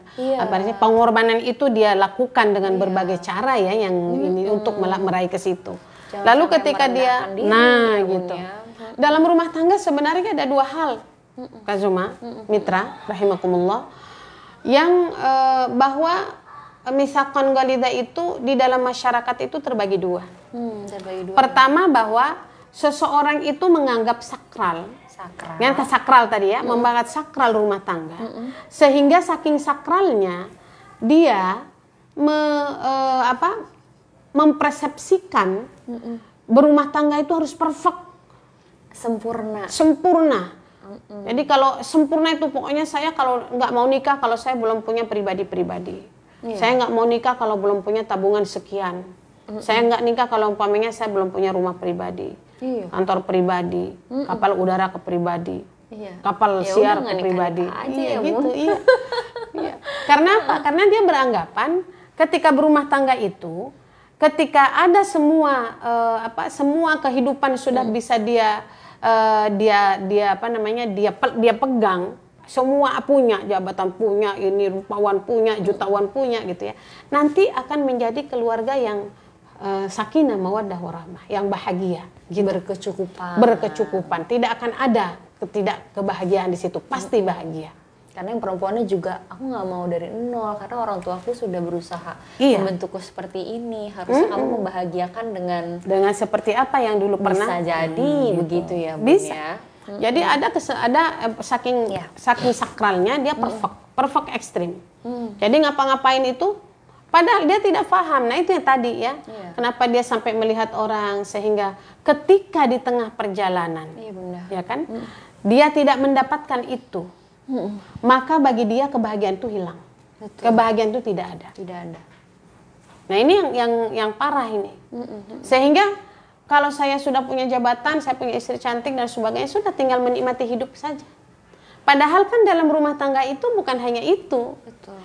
pengorbanan itu dia lakukan dengan berbagai cara ya yang ini untuk meraih ke situ. Jangan Lalu sampai ketika dia merendahkan diri, gitu. ya. Dalam rumah tangga sebenarnya ada dua hal. Kak Zuma, Mitra rahimakumullah, yang bahwa misakon galida itu di dalam masyarakat itu terbagi dua. Pertama bahwa seseorang itu menganggap sakral. Yang sakral tadi ya, membahas sakral rumah tangga. Sehingga saking sakralnya dia mempersepsikan berumah tangga itu harus perfect, sempurna. Jadi kalau sempurna itu pokoknya saya kalau nggak mau nikah kalau saya belum punya pribadi. Saya nggak mau nikah kalau belum punya tabungan sekian. Saya nggak nikah kalau umpamanya saya belum punya rumah pribadi, kantor pribadi, kapal udara ke pribadi, kapal siar ke pribadi. Gitu. Karena apa? Karena dia beranggapan ketika berumah tangga itu, ketika ada semua kehidupan sudah bisa dia pegang. Semua punya, jabatan punya, ini rupawan punya, jutawan punya gitu ya. Nanti akan menjadi keluarga yang sakinah mawaddah warahmah, yang bahagia, gitu. Berkecukupan. Tidak akan ada ketidakkebahagiaan di situ, pasti bahagia. Karena yang perempuannya juga, aku nggak mau dari nol karena orang tuaku sudah berusaha membentukku seperti ini. Harusnya kamu membahagiakan dengan seperti apa yang dulu pernah. Bisa jadi begitu ya, Bun, bisa. Ya. Jadi ada saking sakralnya dia perfect ekstrim. Jadi ngapa-ngapain itu padahal dia tidak paham. Nah itu yang tadi ya. Kenapa dia sampai melihat orang sehingga ketika di tengah perjalanan, ya kan, dia tidak mendapatkan itu, maka bagi dia kebahagiaan itu hilang. Kebahagiaan itu tidak ada. Nah ini yang parah ini. Sehingga kalau saya sudah punya jabatan, saya punya istri cantik dan sebagainya, sudah tinggal menikmati hidup saja. Padahal kan dalam rumah tangga itu bukan hanya itu.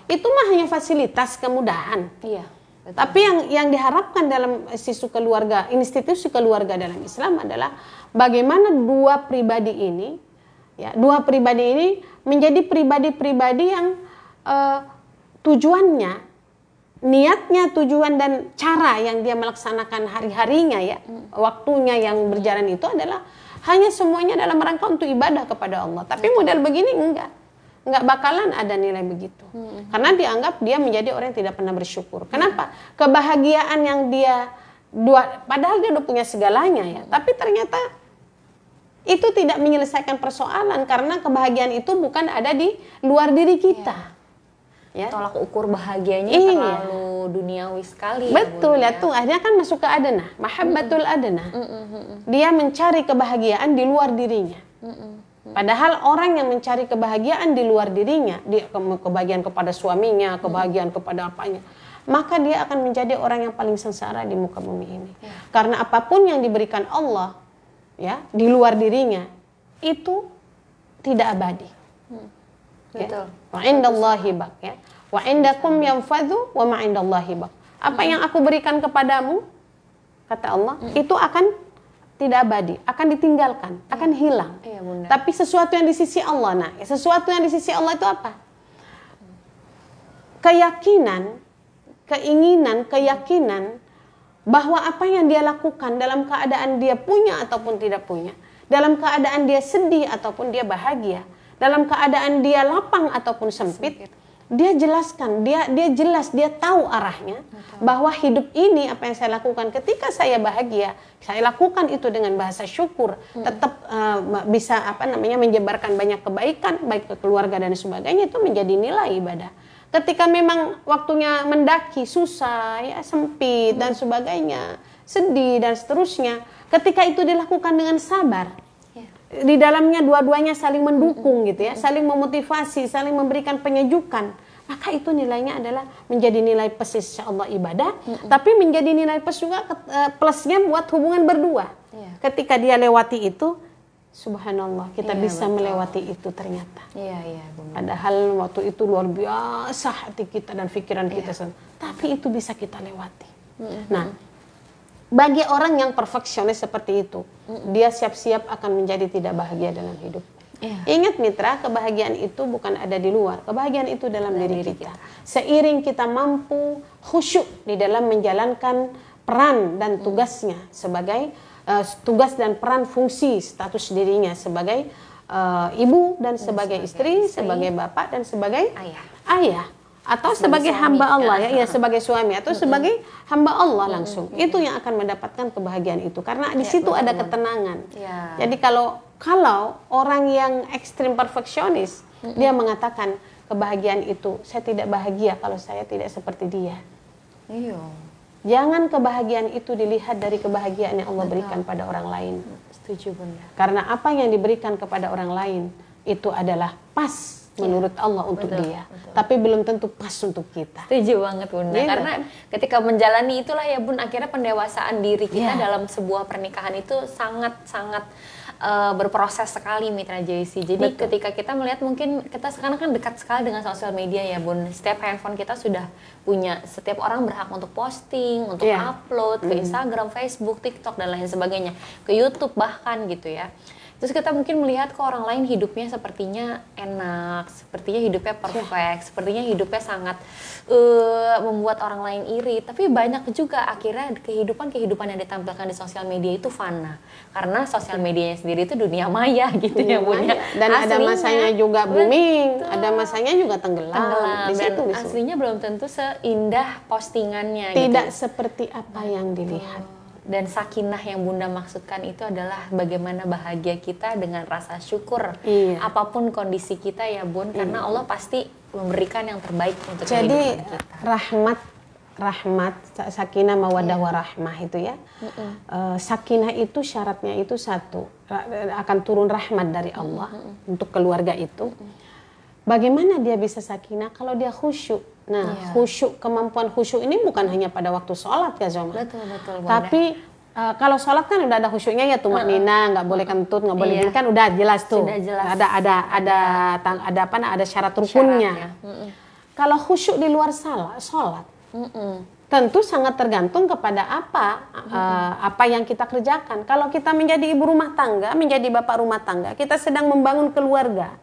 Itu mah hanya fasilitas kemudahan. Tapi yang diharapkan dalam institusi keluarga dalam Islam adalah bagaimana dua pribadi ini menjadi pribadi-pribadi yang tujuannya, niatnya, tujuan dan cara yang dia melaksanakan hari-harinya ya, waktunya yang berjalan itu adalah hanya semuanya dalam rangka untuk ibadah kepada Allah. Tapi model begini enggak bakalan ada nilai begitu. Karena dianggap dia menjadi orang yang tidak pernah bersyukur. Kenapa? Kebahagiaan yang padahal dia udah punya segalanya ya, tapi ternyata itu tidak menyelesaikan persoalan karena kebahagiaan itu bukan ada di luar diri kita. Ya. Tolak ukur bahagianya terlalu duniawi sekali. Betul ya, tuh akhirnya kan masuk ke adana, mahabbatul adana. Dia mencari kebahagiaan di luar dirinya. Padahal orang yang mencari kebahagiaan di luar dirinya, dia kebahagiaan kepada suaminya, kebahagiaan kepada apanya, maka dia akan menjadi orang yang paling sengsara di muka bumi ini. Karena apapun yang diberikan Allah ya di luar dirinya itu tidak abadi. Betul. Wa indallahi baq ya. Wa indakum yanfadhu wa ma indallahi baq. Apa yang aku berikan kepadamu kata Allah itu akan tidak abadi, akan ditinggalkan, akan hilang. Tapi sesuatu yang di sisi Allah, sesuatu yang di sisi Allah itu apa? Keyakinan, keinginan, keyakinan bahwa apa yang dia lakukan dalam keadaan dia punya ataupun tidak punya, dalam keadaan dia sedih ataupun dia bahagia, dalam keadaan dia lapang ataupun sempit, dia jelaskan, dia jelas, dia tahu arahnya. Bahwa hidup ini apa yang saya lakukan ketika saya bahagia, saya lakukan itu dengan bahasa syukur, tetap bisa menyebarkan banyak kebaikan baik ke keluarga dan sebagainya, itu menjadi nilai ibadah. Ketika memang waktunya mendaki susah ya, sempit dan sebagainya, sedih dan seterusnya, ketika itu dilakukan dengan sabar, di dalamnya dua-duanya saling mendukung gitu ya, saling memotivasi, saling memberikan penyejukan, maka itu nilainya adalah menjadi nilai plus insyaallah ibadah, tapi menjadi nilai plus juga plusnya buat hubungan berdua. Ketika dia lewati itu, Subhanallah, kita Iya, bisa betul. melewati itu ternyata. Iya, iya, Bunda. Padahal waktu itu luar biasa hati kita dan pikiran kita. Tapi itu bisa kita lewati. Nah, bagi orang yang perfeksionis seperti itu, dia siap-siap akan menjadi tidak bahagia dalam hidup. Iya. Ingat mitra, kebahagiaan itu bukan ada di luar. Kebahagiaan itu dalam diri kita. Seiring kita mampu khusyuk di dalam menjalankan peran dan tugasnya sebagai tugas dan peran fungsi status dirinya sebagai ibu dan sebagai istri, sebagai bapak dan sebagai ayah atau sebagai hamba Allah ya, sebagai suami atau sebagai hamba Allah langsung. Itu yang akan mendapatkan kebahagiaan itu karena di situ ada ketenangan. Jadi kalau orang yang ekstrim perfeksionis, dia mengatakan kebahagiaan itu saya tidak bahagia kalau saya tidak seperti dia. Iya. Jangan kebahagiaan itu dilihat dari kebahagiaan yang Allah berikan pada orang lain. Setuju, Bunda. Karena apa yang diberikan kepada orang lain itu adalah pas menurut Allah untuk dia. Tapi belum tentu pas untuk kita. Setuju banget, Bunda. Karena ketika menjalani itulah ya, Bun, akhirnya pendewasaan diri kita dalam sebuah pernikahan itu sangat-sangat berproses sekali, Mitra JC. Jadi ketika kita melihat, mungkin kita sekarang kan dekat sekali dengan sosial media ya, Bun. Setiap handphone kita sudah punya, setiap orang berhak untuk posting, untuk upload ke Instagram, Facebook, TikTok dan lain sebagainya, ke YouTube bahkan gitu ya. Terus kita mungkin melihat ke orang lain hidupnya sepertinya enak, sepertinya hidupnya perfect, sepertinya hidupnya sangat membuat orang lain iri. Tapi banyak juga akhirnya kehidupan yang ditampilkan di sosial media itu fana. Karena sosial medianya sendiri itu dunia maya gitu ya, Bun. Dan ada masanya juga booming, ada masanya juga tenggelam. Di Dan situ, aslinya belum tentu seindah postingannya. Tidak gitu. seperti apa yang dilihat. Dan sakinah yang Bunda maksudkan itu adalah bagaimana bahagia kita dengan rasa syukur apapun kondisi kita ya, Bun, karena Allah pasti memberikan yang terbaik untuk kehidupan kita. rahmat sakinah mawaddah warahmah itu ya. Sakinah itu syaratnya itu satu, akan turun rahmat dari Allah untuk keluarga itu. Bagaimana dia bisa sakinah kalau dia khusyuk? Nah, khusyuk, kemampuan khusyuk ini bukan hanya pada waktu sholat ya, Zoma. Betul, tapi kalau sholat kan udah ada khusyuknya ya, tumaknina, nggak boleh kentut, nggak boleh gini kan udah jelas tuh. Sudah jelas. Ada syarat rukunnya. Kalau khusyuk di luar sholat, tentu sangat tergantung kepada apa yang kita kerjakan. Kalau kita menjadi ibu rumah tangga, menjadi bapak rumah tangga, kita sedang membangun keluarga.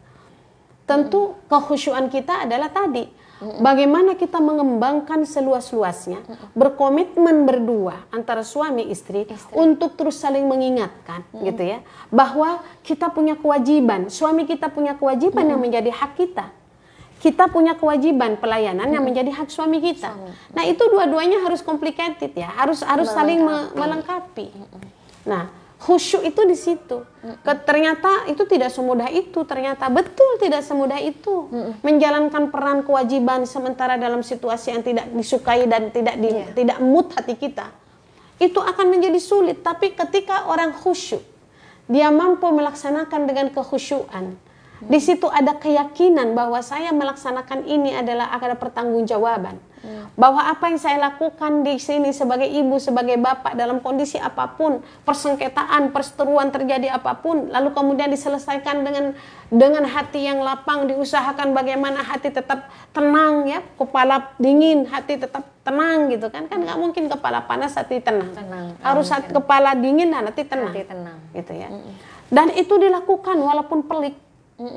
Tentu kekhusyuan kita adalah tadi. Bagaimana kita mengembangkan seluas-luasnya, berkomitmen berdua antara suami istri untuk terus saling mengingatkan, gitu ya, bahwa kita punya kewajiban, suami kita punya kewajiban yang menjadi hak kita, kita punya kewajiban pelayanan yang menjadi hak suami kita. Nah itu dua-duanya harus complicated ya, harus saling melengkapi. Nah khusyuk itu di situ. Ternyata itu tidak semudah itu. Ternyata betul tidak semudah itu. Menjalankan peran kewajiban sementara dalam situasi yang tidak disukai dan tidak mood hati kita. Itu akan menjadi sulit. Tapi ketika orang khusyuk, dia mampu melaksanakan dengan kekhusyuan. Di situ ada keyakinan bahwa saya melaksanakan ini adalah ada pertanggungjawaban. Bahwa apa yang saya lakukan di sini sebagai ibu, sebagai bapak dalam kondisi apapun, persengketaan, perseteruan terjadi apapun, lalu kemudian diselesaikan dengan hati yang lapang, diusahakan bagaimana hati tetap tenang ya, kepala dingin, hati tetap tenang gitu kan nggak mungkin kepala panas hati tenang. Harus kepala dingin dan hati tenang. Gitu ya. Dan itu dilakukan walaupun pelik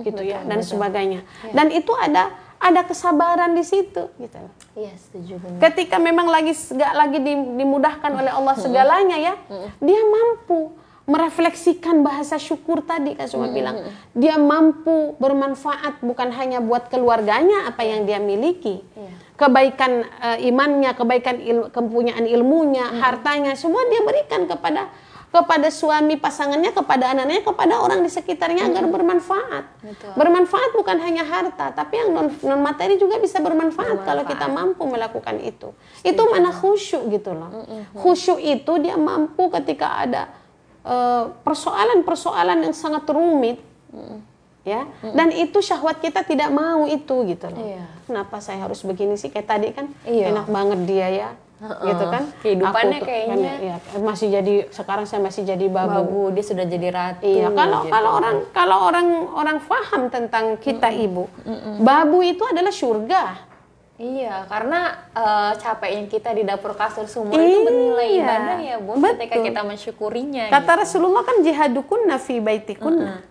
gitu ya dan sebagainya. Dan itu ada kesabaran di situ gitu. Iya, setuju benar. Ketika memang nggak lagi dimudahkan oleh Allah segalanya ya, dia mampu merefleksikan bahasa syukur tadi kan cuma bilang. Dia mampu bermanfaat bukan hanya buat keluarganya apa yang dia miliki. Kebaikan imannya, kebaikan kepunyaan ilmunya, hartanya, semua dia berikan kepada suami pasangannya, kepada anaknya, kepada orang di sekitarnya agar bermanfaat. Bermanfaat bukan hanya harta, tapi yang non materi juga bisa bermanfaat kalau kita mampu melakukan itu. Itu mana khusyuk gitu loh. Khusyuk itu dia mampu ketika ada persoalan-persoalan yang sangat rumit, ya. Dan itu syahwat kita tidak mau itu gitu loh. Kenapa saya harus begini sih? Kayak tadi kan enak banget dia ya. gitu kan? Kehidupannya Aku tuh, kayaknya ya, masih jadi, sekarang saya masih jadi babu. dia sudah jadi ratu. Iya, gitu. kalau orang faham tentang kita ibu, babu itu adalah surga. Iya, karena capeknya kita di dapur kasur sumur itu bernilai ibadah ya Bun, ketika kita mensyukurinya. Kata Rasulullah kan jihadukunna fi baitikunna.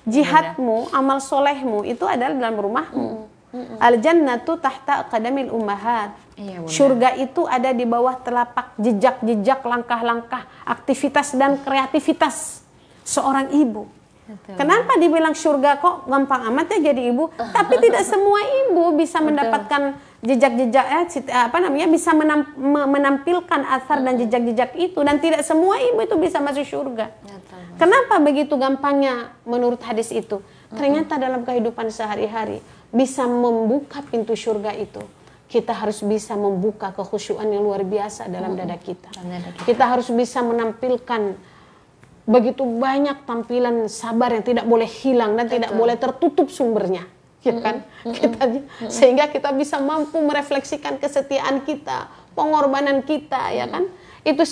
Jihadmu, amal solehmu itu adalah dalam rumahmu. Al jannatu tahta aqdamil ummahat. Iya, surga itu ada di bawah telapak jejak-jejak, langkah-langkah, aktivitas dan kreativitas seorang ibu. Betul. Kenapa dibilang surga kok gampang amat ya jadi ibu? Tapi tidak semua ibu bisa mendapatkan jejak-jejak bisa menampilkan asar dan jejak-jejak itu, dan tidak semua ibu itu bisa masuk surga. Kenapa begitu gampangnya menurut hadis itu? Ternyata dalam kehidupan sehari-hari bisa membuka pintu surga itu. Kita harus bisa membuka kekhusyuan yang luar biasa dalam dada kita. Kita harus bisa menampilkan begitu banyak tampilan sabar yang tidak boleh hilang dan tidak boleh tertutup sumbernya, ya kan? Sehingga kita bisa mampu merefleksikan kesetiaan kita, pengorbanan kita, ya kan? Itu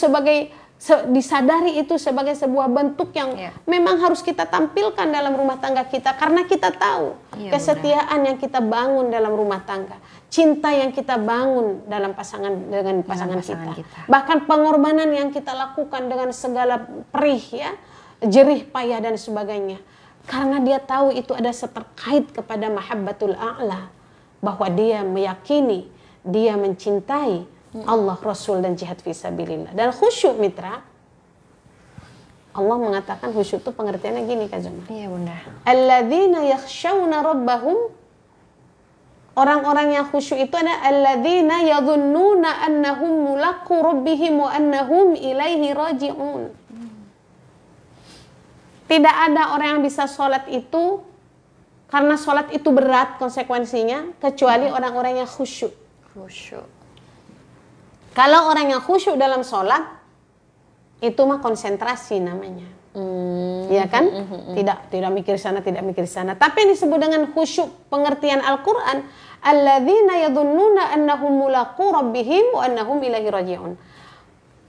disadari itu sebagai sebuah bentuk yang memang harus kita tampilkan dalam rumah tangga kita, karena kita tahu kesetiaan yang kita bangun dalam rumah tangga, cinta yang kita bangun dalam pasangan kita. Bahkan pengorbanan yang kita lakukan dengan segala perih ya, jerih payah dan sebagainya. Karena dia tahu itu ada terkait kepada mahabbatul a'la, bahwa dia meyakini, dia mencintai Allah, Rasul dan jihad fisabilillah. Dan khusyuk mitra, Allah mengatakan khusyuk itu pengertiannya gini Kak Zuma. Iya Bunda. Alladzina yakhshawna rabbahum, orang-orang yang khusyuk itu adalah alladzina yadhunnuna annahum mulaqu rabbihim wa annahum ilaihi raji'un. Tidak ada orang yang bisa sholat itu karena sholat itu berat konsekuensinya, kecuali orang-orang yang khusyuk. Kalau orang yang khusyuk dalam sholat, itu mah konsentrasi namanya. Ya kan? Tidak mikir sana, tidak mikir sana. Tapi yang disebut dengan khusyuk pengertian Al-Quran, alladzina yadhunnuna annahum mulaqu rabbihim wa annahum ilaihi raji'un.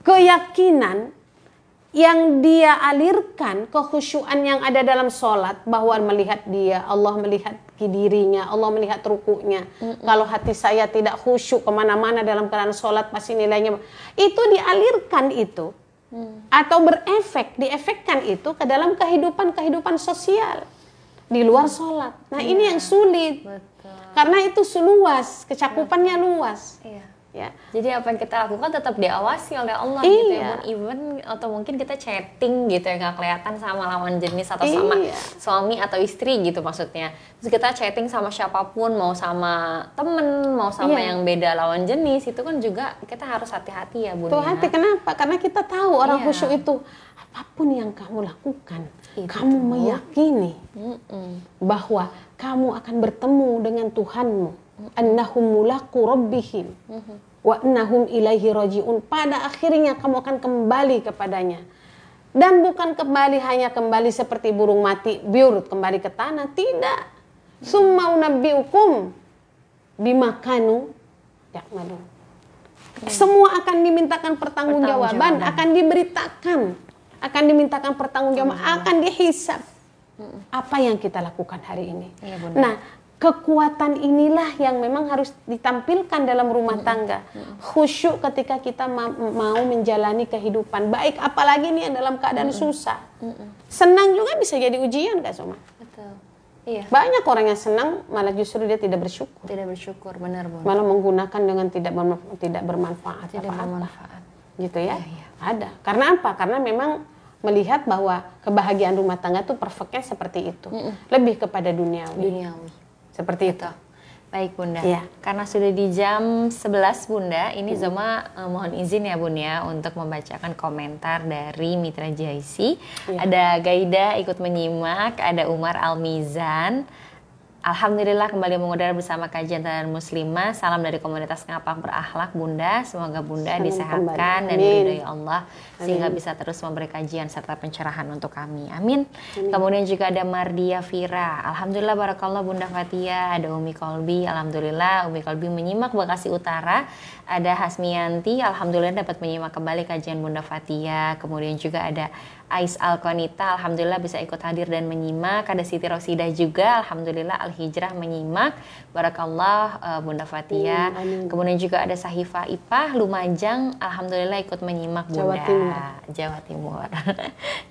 Keyakinan yang dia alirkan, kekhusyuan yang ada dalam sholat, bahwa melihat dia, Allah melihat dirinya, Allah melihat rukunya. Kalau hati saya tidak khusyuk kemana-mana dalam keadaan sholat, pasti nilainya itu dialirkan itu, atau diefekkan itu ke dalam kehidupan sosial di luar sholat. Nah ini yang sulit. Betul. Karena itu luas, kecakupannya luas. Ya. Jadi apa yang kita lakukan tetap diawasi oleh Allah gitu ya. Even atau mungkin kita chatting gitu ya, nggak kelihatan sama lawan jenis atau sama suami atau istri gitu maksudnya. Terus kita chatting sama siapapun, mau sama temen, mau sama yang beda lawan jenis, itu kan juga kita harus hati-hati ya Bun. Tuh hati, kenapa? Karena kita tahu orang khusyuk itu apapun yang kamu lakukan, kamu meyakini bahwa kamu akan bertemu dengan Tuhanmu. Annahum mulaqu rabbihim wa annahum ilaihi raji'un. Pada akhirnya kamu akan kembali kepadanya. Dan bukan hanya kembali seperti burung mati biur kembali ke tanah, tidak. Summa unabbiukum bima kanu ya'malun. Semua akan dimintakan pertanggungjawaban, akan dimintakan pertanggungjawaban, akan dihisab. Apa yang kita lakukan hari ini. Nah, kekuatan inilah yang memang harus ditampilkan dalam rumah tangga. Khusyuk ketika kita mau menjalani kehidupan. Baik, apalagi ini yang dalam keadaan susah. Senang juga bisa jadi ujian, Kak Soma. Betul. Iya. Banyak orang yang senang, malah justru dia tidak bersyukur. Tidak bersyukur, benar Bun. Malah menggunakan dengan tidak bermanfaat. Tidak bermanfaat. Gitu ya. Ada. Karena apa? Karena memang melihat bahwa kebahagiaan rumah tangga itu perfectnya seperti itu. Lebih kepada duniawi. Seperti itu. Baik Bunda, ya. Karena sudah di jam 11 Bunda, ini Zoma mohon izin ya Bun ya untuk membacakan komentar dari Mitra JIC. Ada Gaida ikut menyimak, ada Umar Almizan, Alhamdulillah kembali mengudara bersama kajian dan muslimah. Salam dari komunitas Ngapak Berakhlak Bunda. Semoga Bunda disehatkan dan diridhoi Allah sehingga bisa terus memberi kajian serta pencerahan untuk kami. Amin. Kemudian juga ada Mardia Vira. Alhamdulillah barakallah Bunda Fatia. Ada Umi Kolbi. Alhamdulillah Umi Kolbi menyimak Bekasi Utara. Ada Hasmianti. Alhamdulillah dapat menyimak kembali kajian Bunda Fatia. Kemudian juga ada Ais Alkonita, alhamdulillah bisa ikut hadir dan menyimak. Ada Siti Rosidah juga, alhamdulillah Al-Hijrah menyimak. Barakallah Bunda Fatia. Kemudian juga ada Sahifa Ipah Lumajang, alhamdulillah ikut menyimak Bunda. Jawa Timur.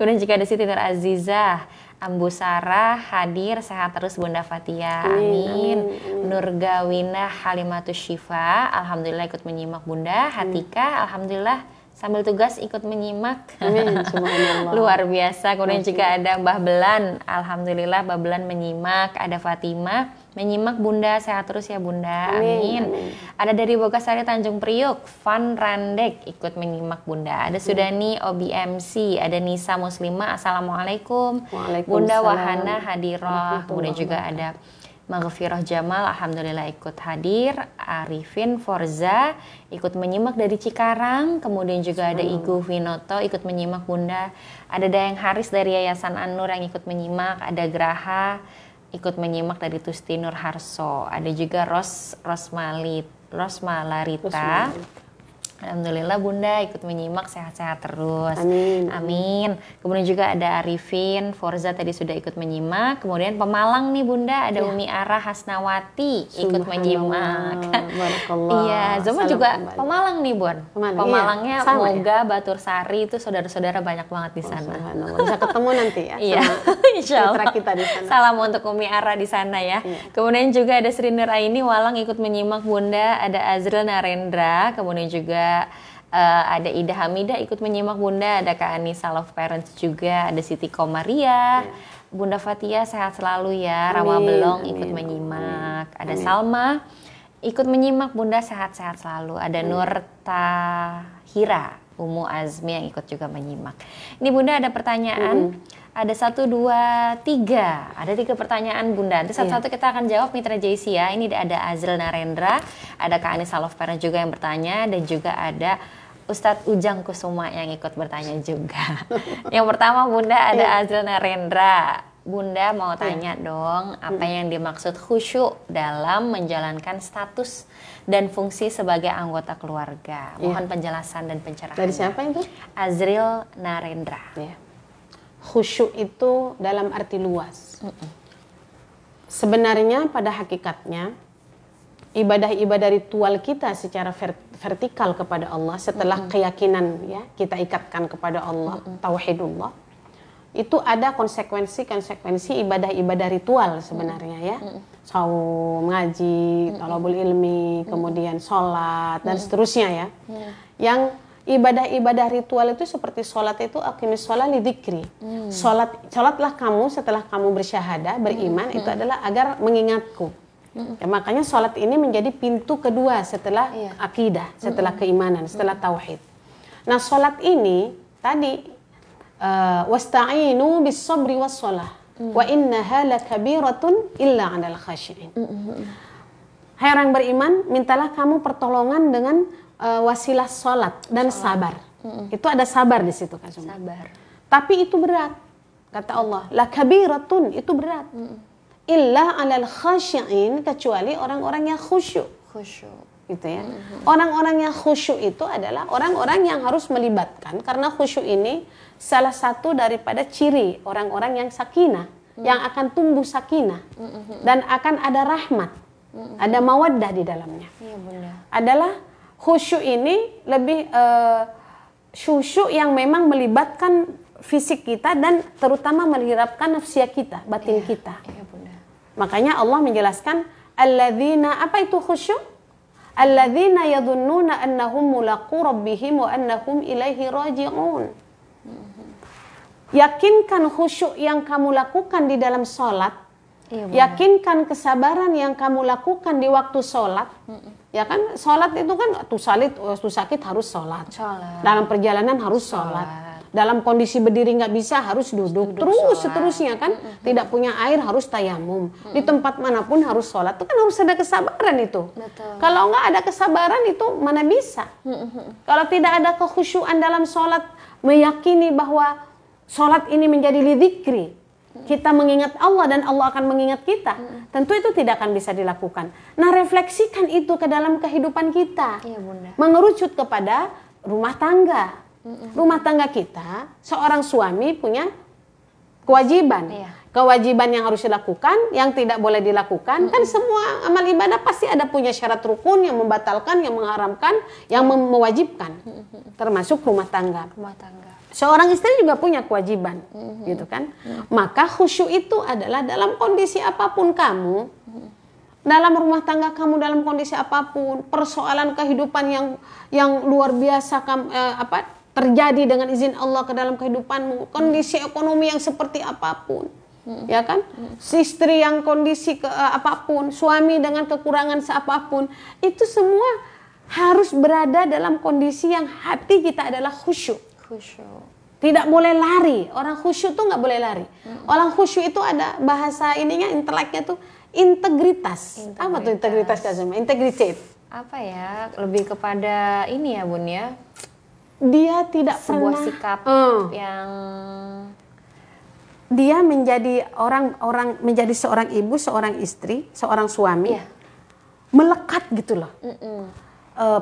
Kemudian juga ada Siti Nur Azizah Ambu Sarah hadir, sehat terus Bunda Fatia. Amin. Nurgawina Halimatus Syifa, alhamdulillah ikut menyimak Bunda. Hatika, alhamdulillah sambil tugas ikut menyimak. Amin. Subhanallah. Luar biasa. Kemudian juga ada Mbah Belan. Alhamdulillah Mbah Belan menyimak. Ada Fatimah menyimak Bunda. Sehat terus ya Bunda. Amin. Amin. Ada dari Bogasari Tanjung Priuk. Van Randek ikut menyimak Bunda. Ada Sudani OBMC. Ada Nisa Muslimah. Assalamualaikum. Bunda Wahana Hadiroh. Kemudian juga ada Maghfirah Jamal, alhamdulillah ikut hadir. Arifin Forza ikut menyimak dari Cikarang. Kemudian juga ada Igu Vinoto ikut menyimak Bunda. Ada Dayang Haris dari Yayasan An-Nur yang ikut menyimak. Ada Graha ikut menyimak dari Tusti Nur Harso. Ada juga Rosmalarita. Alhamdulillah Bunda ikut menyimak, sehat-sehat terus. Amin. Amin. Kemudian juga ada Arifin, Forza tadi sudah ikut menyimak. Kemudian Pemalang nih Bunda, ada Umi Ara Hasnawati ikut menyimak. Iya, Zoma juga Pemalang nih Bun. Pemalangnya iya. Moga, Batur Sari itu saudara-saudara banyak banget di sana. Bisa ketemu nanti ya. Iya, insya Allah. Kita di sana. Salam untuk Umi Ara di sana ya. Kemudian juga ada Sri Nuraini Walang ikut menyimak Bunda. Ada Azril Narendra. Kemudian juga ada Ida Hamidah ikut menyimak Bunda. Ada Kak Anissa Love Parents juga. Ada Siti Komaria. Bunda Fatia sehat selalu ya. Rama Belong ikut menyimak. Ada Salma ikut menyimak Bunda, sehat-sehat selalu. Ada Nur Tahira Umu Azmi yang ikut juga menyimak. Ini Bunda ada pertanyaan. Ada 1, 2, 3. Ada 3 pertanyaan Bunda. Nanti satu-satu kita akan jawab Mitra JC ya. Ini ada Azril Narendra, ada Kak Anissa Love Parents juga yang bertanya, dan juga ada Ustadz Ujang Kusuma yang ikut bertanya juga. Yang pertama Bunda ada Azril Narendra. Bunda mau tanya dong, apa yang dimaksud khusyuk dalam menjalankan status dan fungsi sebagai anggota keluarga? Mohon penjelasan dan pencerahan. Dari siapa itu? Azril Narendra. Khusyuk itu dalam arti luas. Sebenarnya pada hakikatnya ibadah-ibadah ritual kita secara vertikal kepada Allah setelah keyakinan ya kita ikatkan kepada Allah, tauhidullah, itu ada konsekuensi ibadah-ibadah ritual sebenarnya ya. Saum, ngaji, thalabul ilmi, kemudian sholat dan seterusnya ya. Yang ibadah-ibadah ritual itu seperti sholat itu aqimis sholat lidzikri. Sholatlah kamu setelah kamu bersyahadah, beriman, itu adalah agar mengingatku. Ya, makanya sholat ini menjadi pintu kedua setelah akidah, setelah keimanan, setelah tauhid. Nah sholat ini tadi wasta'inu bis sabri was sholah wa innaha lakabiratun illa 'alal khashi'in. Hai orang beriman, mintalah kamu pertolongan dengan wasilah sholat dan sabar. Itu ada sabar di situ kan. Sabar. Tapi itu berat. Kata Allah, la kabiratun, itu berat. Illa 'alal khashi'in, kecuali orang-orang yang khusyuk. Gitu ya. Orang-orang yang khusyuk itu adalah orang-orang yang harus melibatkan, karena khusyuk ini salah satu daripada ciri orang-orang yang sakinah, yang akan tumbuh sakinah dan akan ada rahmat, ada mawaddah di dalamnya. Iya, benar. Adalah khusyuk ini lebih khusyuk yang memang melibatkan fisik kita dan terutama menghirapkan nafsiyah kita, batin kita. Iya, benar. Makanya Allah menjelaskan alladzina, apa itu khusyuk? Alladzina yadhunnuna annahum mulaqu rabbihim wa annahum ilaihi raji'un. Yakinkan khusyuk yang kamu lakukan di dalam sholat, yakinkan kesabaran yang kamu lakukan di waktu sholat. Ya kan, sholat itu kan waktu sakit harus sholat. Dalam perjalanan harus sholat. Dalam kondisi berdiri nggak bisa, harus duduk terus sholat. seterusnya kan. Tidak punya air harus tayamum. Di tempat manapun harus sholat. Itu kan harus ada kesabaran itu. Betul. Kalau nggak ada kesabaran itu mana bisa. Kalau tidak ada kekhusyuan dalam sholat, meyakini bahwa sholat ini menjadi lidzikri, kita mengingat Allah dan Allah akan mengingat kita, tentu itu tidak akan bisa dilakukan. Nah, refleksikan itu ke dalam kehidupan kita. Iya, Bunda. Mengerucut kepada rumah tangga. Rumah tangga kita, seorang suami punya kewajiban. Iya. Kewajiban yang harus dilakukan, yang tidak boleh dilakukan. Kan semua amal ibadah pasti ada punya syarat rukun yang membatalkan, yang mengharamkan, yang mewajibkan. Termasuk rumah tangga. Rumah tangga. Seorang istri juga punya kewajiban, gitu kan? Maka khusyuk itu adalah dalam kondisi apapun kamu, dalam rumah tangga kamu, dalam kondisi apapun, persoalan kehidupan yang luar biasa terjadi dengan izin Allah ke dalam kehidupanmu, kondisi ekonomi yang seperti apapun, ya kan? Istri yang kondisi apapun, suami dengan kekurangan seapapun, itu semua harus berada dalam kondisi yang hati kita adalah khusyuk. Khusyuk. Tidak boleh lari. Orang khusyuk tuh nggak boleh lari. Orang khusyuk itu ada bahasa ininya, inteleknya tuh integritas. Apa tuh integritas, Kazima? Integrity. Apa ya? Lebih kepada ini ya, Bun ya. Dia tidak Sebuah pernah sikap yang dia menjadi menjadi seorang ibu, seorang istri, seorang suami, melekat gitu loh.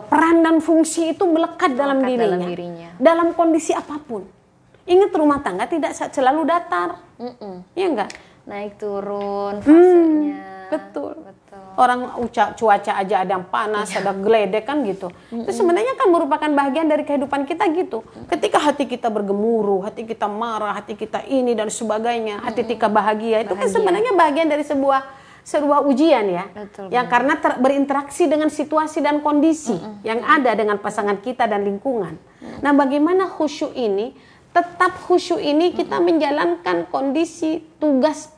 Peran dan fungsi itu melekat dalam dirinya. Dalam kondisi apapun. Ingat, rumah tangga tidak selalu datar. Iya enggak? Naik turun fasenya. Betul. Orang cuaca aja ada yang panas, ada geledek kan gitu. Itu sebenarnya kan merupakan bagian dari kehidupan kita gitu. Ketika hati kita bergemuruh, hati kita marah, hati kita ini dan sebagainya, hati kita bahagia, itu kan sebenarnya bagian dari sebuah ujian ya. Betul, yang karena berinteraksi dengan situasi dan kondisi yang ada dengan pasangan kita dan lingkungan. Nah, bagaimana khusyuk ini? Tetap khusyuk ini kita menjalankan kondisi tugas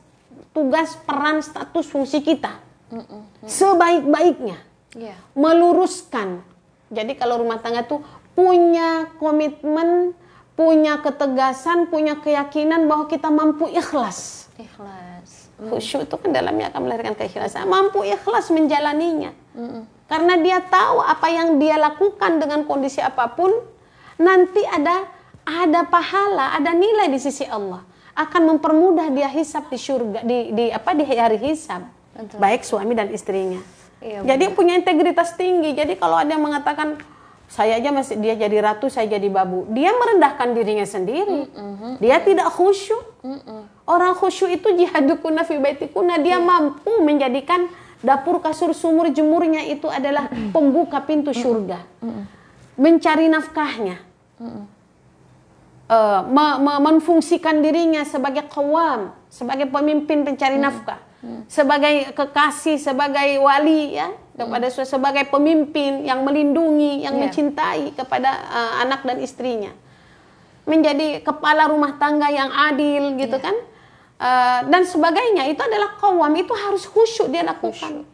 peran status fungsi kita. Sebaik-baiknya, meluruskan. Jadi kalau rumah tangga tuh punya komitmen, punya ketegasan, punya keyakinan bahwa kita mampu ikhlas. Khusyuk itu kan dalamnya akan melahirkan keikhlasan. Mampu ikhlas menjalaninya. Karena dia tahu apa yang dia lakukan dengan kondisi apapun, nanti ada pahala, ada nilai di sisi Allah. Akan mempermudah dia hisab di surga, di hari hisab. Betul. Baik suami dan istrinya. Iya, jadi punya integritas tinggi. Jadi kalau ada yang mengatakan saya aja masih dia jadi ratu, saya jadi babu, dia merendahkan dirinya sendiri. Dia tidak khusyuk. Orang khusyuk itu jihadukuna fi baitikuna, dia mampu menjadikan dapur, kasur, sumur, jemurnya itu adalah pembuka pintu surga. Mencari nafkahnya. Memfungsikan dirinya sebagai qawam, sebagai pemimpin pencari nafkah. Sebagai kekasih, sebagai wali ya, kepada sebagai pemimpin yang melindungi, yang mencintai kepada anak dan istrinya. Menjadi kepala rumah tangga yang adil gitu kan. Dan sebagainya, itu adalah qawam, itu harus khusyuk dia lakukan.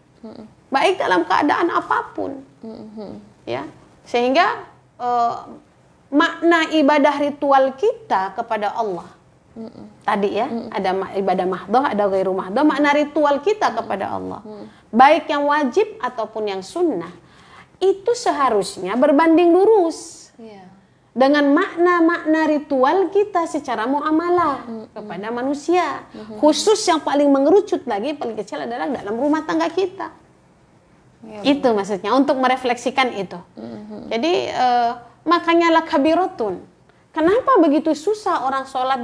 Baik dalam keadaan apapun. Ya. Sehingga makna ibadah ritual kita kepada Allah. Tadi ya, ada ibadah mahdoh, ada ghairu mahdoh, makna ritual kita kepada Allah. Baik yang wajib ataupun yang sunnah. Itu seharusnya berbanding lurus. Dengan makna-makna ritual kita secara muamalah kepada manusia. Khusus yang paling mengerucut lagi, paling kecil adalah dalam rumah tangga kita. Itu maksudnya, untuk merefleksikan itu. Jadi, makanya lakabiratun. Kenapa begitu susah orang sholat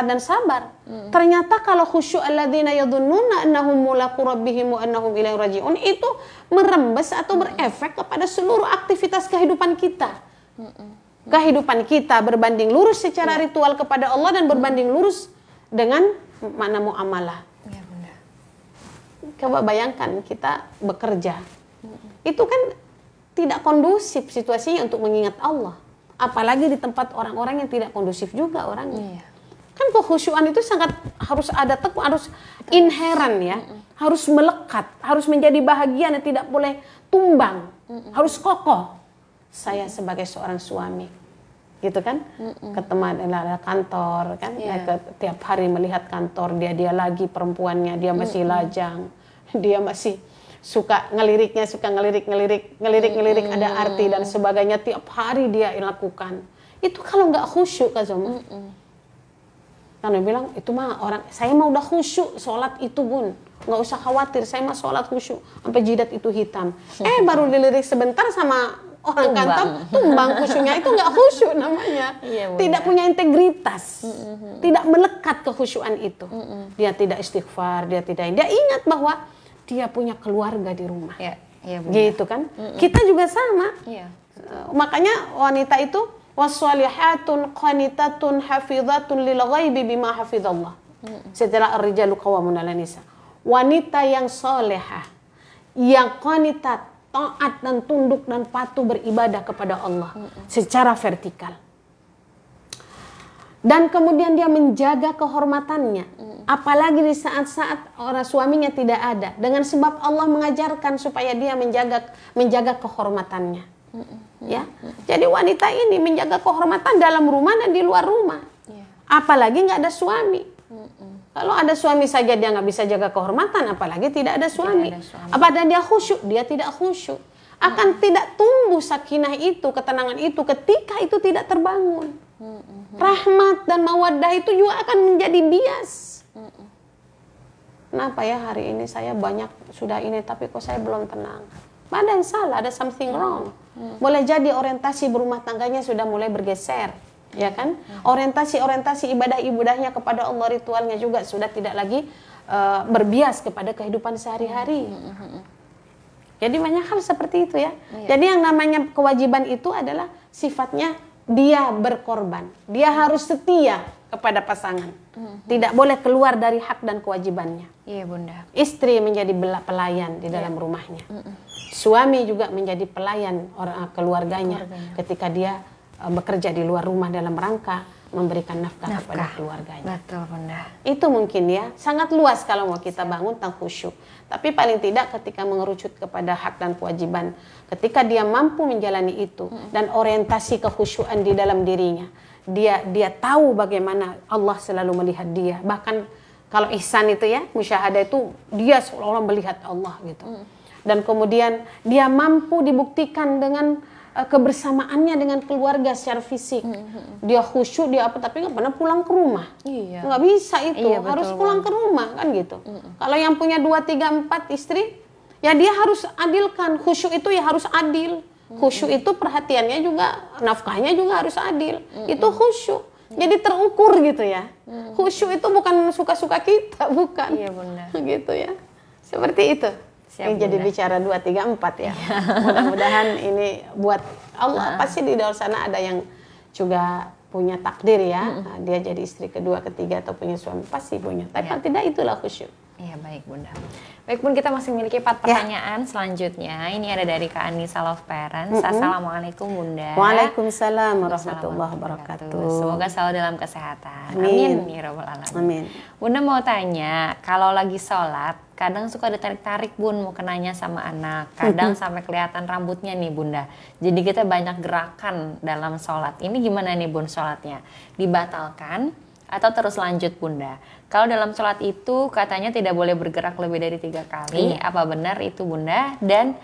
dan sabar? Ternyata kalau khusyuk alladzina yadhunnuna annahum mulaqu rabbihim wa annahum ilaihi raji'un, itu merembes atau berefek kepada seluruh aktivitas kehidupan kita. Kehidupan kita berbanding lurus secara ritual kepada Allah dan berbanding lurus dengan makna muamalah. Coba bayangkan kita bekerja. Itu kan tidak kondusif situasinya untuk mengingat Allah. Apalagi di tempat orang-orang yang tidak kondusif juga orangnya. Kan kekhusyuan itu sangat harus ada harus inheran ya. Harus melekat, harus menjadi bahagian dan tidak boleh tumbang. Harus kokoh. Saya sebagai seorang suami, gitu kan, ke teman kantor kan, tiap hari melihat kantor dia lagi perempuannya, dia masih lajang, dia masih suka ngelirik ada arti dan sebagainya, tiap hari dia lakukan. Itu kalau nggak khusyuk Kak Zoma. Karena bilang itu mah orang, saya mah udah khusyuk sholat itu Bun, nggak usah khawatir, saya mah sholat khusyuk sampai jidat itu hitam. Baru dilirik sebentar sama orang kantor, tumbang khusyuknya, itu nggak khusyuk namanya. Tidak punya integritas, tidak melekat kekhusyuan itu. Dia tidak istighfar, dia ingat bahwa dia punya keluarga di rumah. Gitu kan? Kita juga sama. Makanya wanita itu waswalihatun qanitatun hafizatun lil ghaibi bima hafizallah. Setelah ar-rijalu qawwamun 'alan nisa. Wanita yang solehah, yang qanitat, taat dan tunduk dan patuh beribadah kepada Allah secara vertikal. Dan kemudian dia menjaga kehormatannya. Apalagi di saat-saat orang suaminya tidak ada. Dengan sebab Allah mengajarkan supaya dia menjaga kehormatannya. Ya, jadi wanita ini menjaga kehormatan dalam rumah dan di luar rumah. Apalagi nggak ada suami. Kalau ada suami saja dia nggak bisa jaga kehormatan, apalagi tidak ada suami. Apabila dia khusyuk, dia tidak khusyuk. Akan tidak tumbuh sakinah itu, ketenangan itu ketika itu tidak terbangun. Rahmat dan mawaddah itu juga akan menjadi bias. Kenapa ya hari ini saya banyak sudah ini tapi kok saya belum tenang? Ada yang salah, ada something wrong. Boleh jadi orientasi berumah tangganya sudah mulai bergeser, ya kan? Orientasi ibadah-ibadahnya kepada Allah, ritualnya juga sudah tidak lagi berbias kepada kehidupan sehari-hari. Jadi banyak hal seperti itu ya. Jadi yang namanya kewajiban itu adalah sifatnya dia berkorban. Dia harus setia kepada pasangan. Tidak boleh keluar dari hak dan kewajibannya. Iya Bunda. Istri menjadi pelayan di dalam rumahnya. Suami juga menjadi pelayan keluarganya ketika dia bekerja di luar rumah dalam rangka memberikan nafkah kepada keluarganya. Betul Bunda. Itu mungkin ya, sangat luas kalau mau kita bangun tentang khusyuk. Tapi paling tidak ketika mengerucut kepada hak dan kewajiban, ketika dia mampu menjalani itu dan orientasi kekhusyuan di dalam dirinya, dia tahu bagaimana Allah selalu melihat dia. Bahkan kalau ihsan itu ya, musyahadah itu dia seolah-olah melihat Allah gitu. Dan kemudian dia mampu dibuktikan dengan kebersamaannya dengan keluarga secara fisik. Dia khusyuk, dia apa, tapi nggak pernah pulang ke rumah. Nggak bisa itu, harus pulang ke rumah kan gitu. Kalau yang punya 2, 3, 4 istri, ya dia harus adilkan. Khusyuk itu ya harus adil. Khusyuk itu perhatiannya juga, nafkahnya juga harus adil. Itu khusyuk. Jadi terukur gitu ya. Khusyuk itu bukan suka-suka kita, bukan. Iya Bunda. Gitu ya. Seperti itu. Yang jadi bicara 2, 3, 4 ya. Mudah-mudahan ini buat Allah pasti di luar sana ada yang juga punya takdir ya. Dia jadi istri kedua, ketiga atau punya suami pasti punya. Tapi kalau tidak itulah khusyuk. Iya baik Bunda. Baik Bun, kita masih memiliki 4 pertanyaan selanjutnya. Ini ada dari Kak Anissa Love Parents. Assalamualaikum Bunda. Waalaikumsalam warahmatullahi wabarakatuh. Semoga selalu dalam kesehatan. Amin. Ya Rabbal Alamin. Amin. Bunda mau tanya, kalau lagi sholat, kadang suka ada tarik-tarik Bun, mau kenanya sama anak. Kadang sampai kelihatan rambutnya nih Bunda. Jadi kita banyak gerakan dalam sholat. Ini gimana nih Bun sholatnya? Dibatalkan atau terus lanjut Bunda? Kalau dalam sholat itu katanya tidak boleh bergerak lebih dari 3 kali. Apa benar itu Bunda? Dan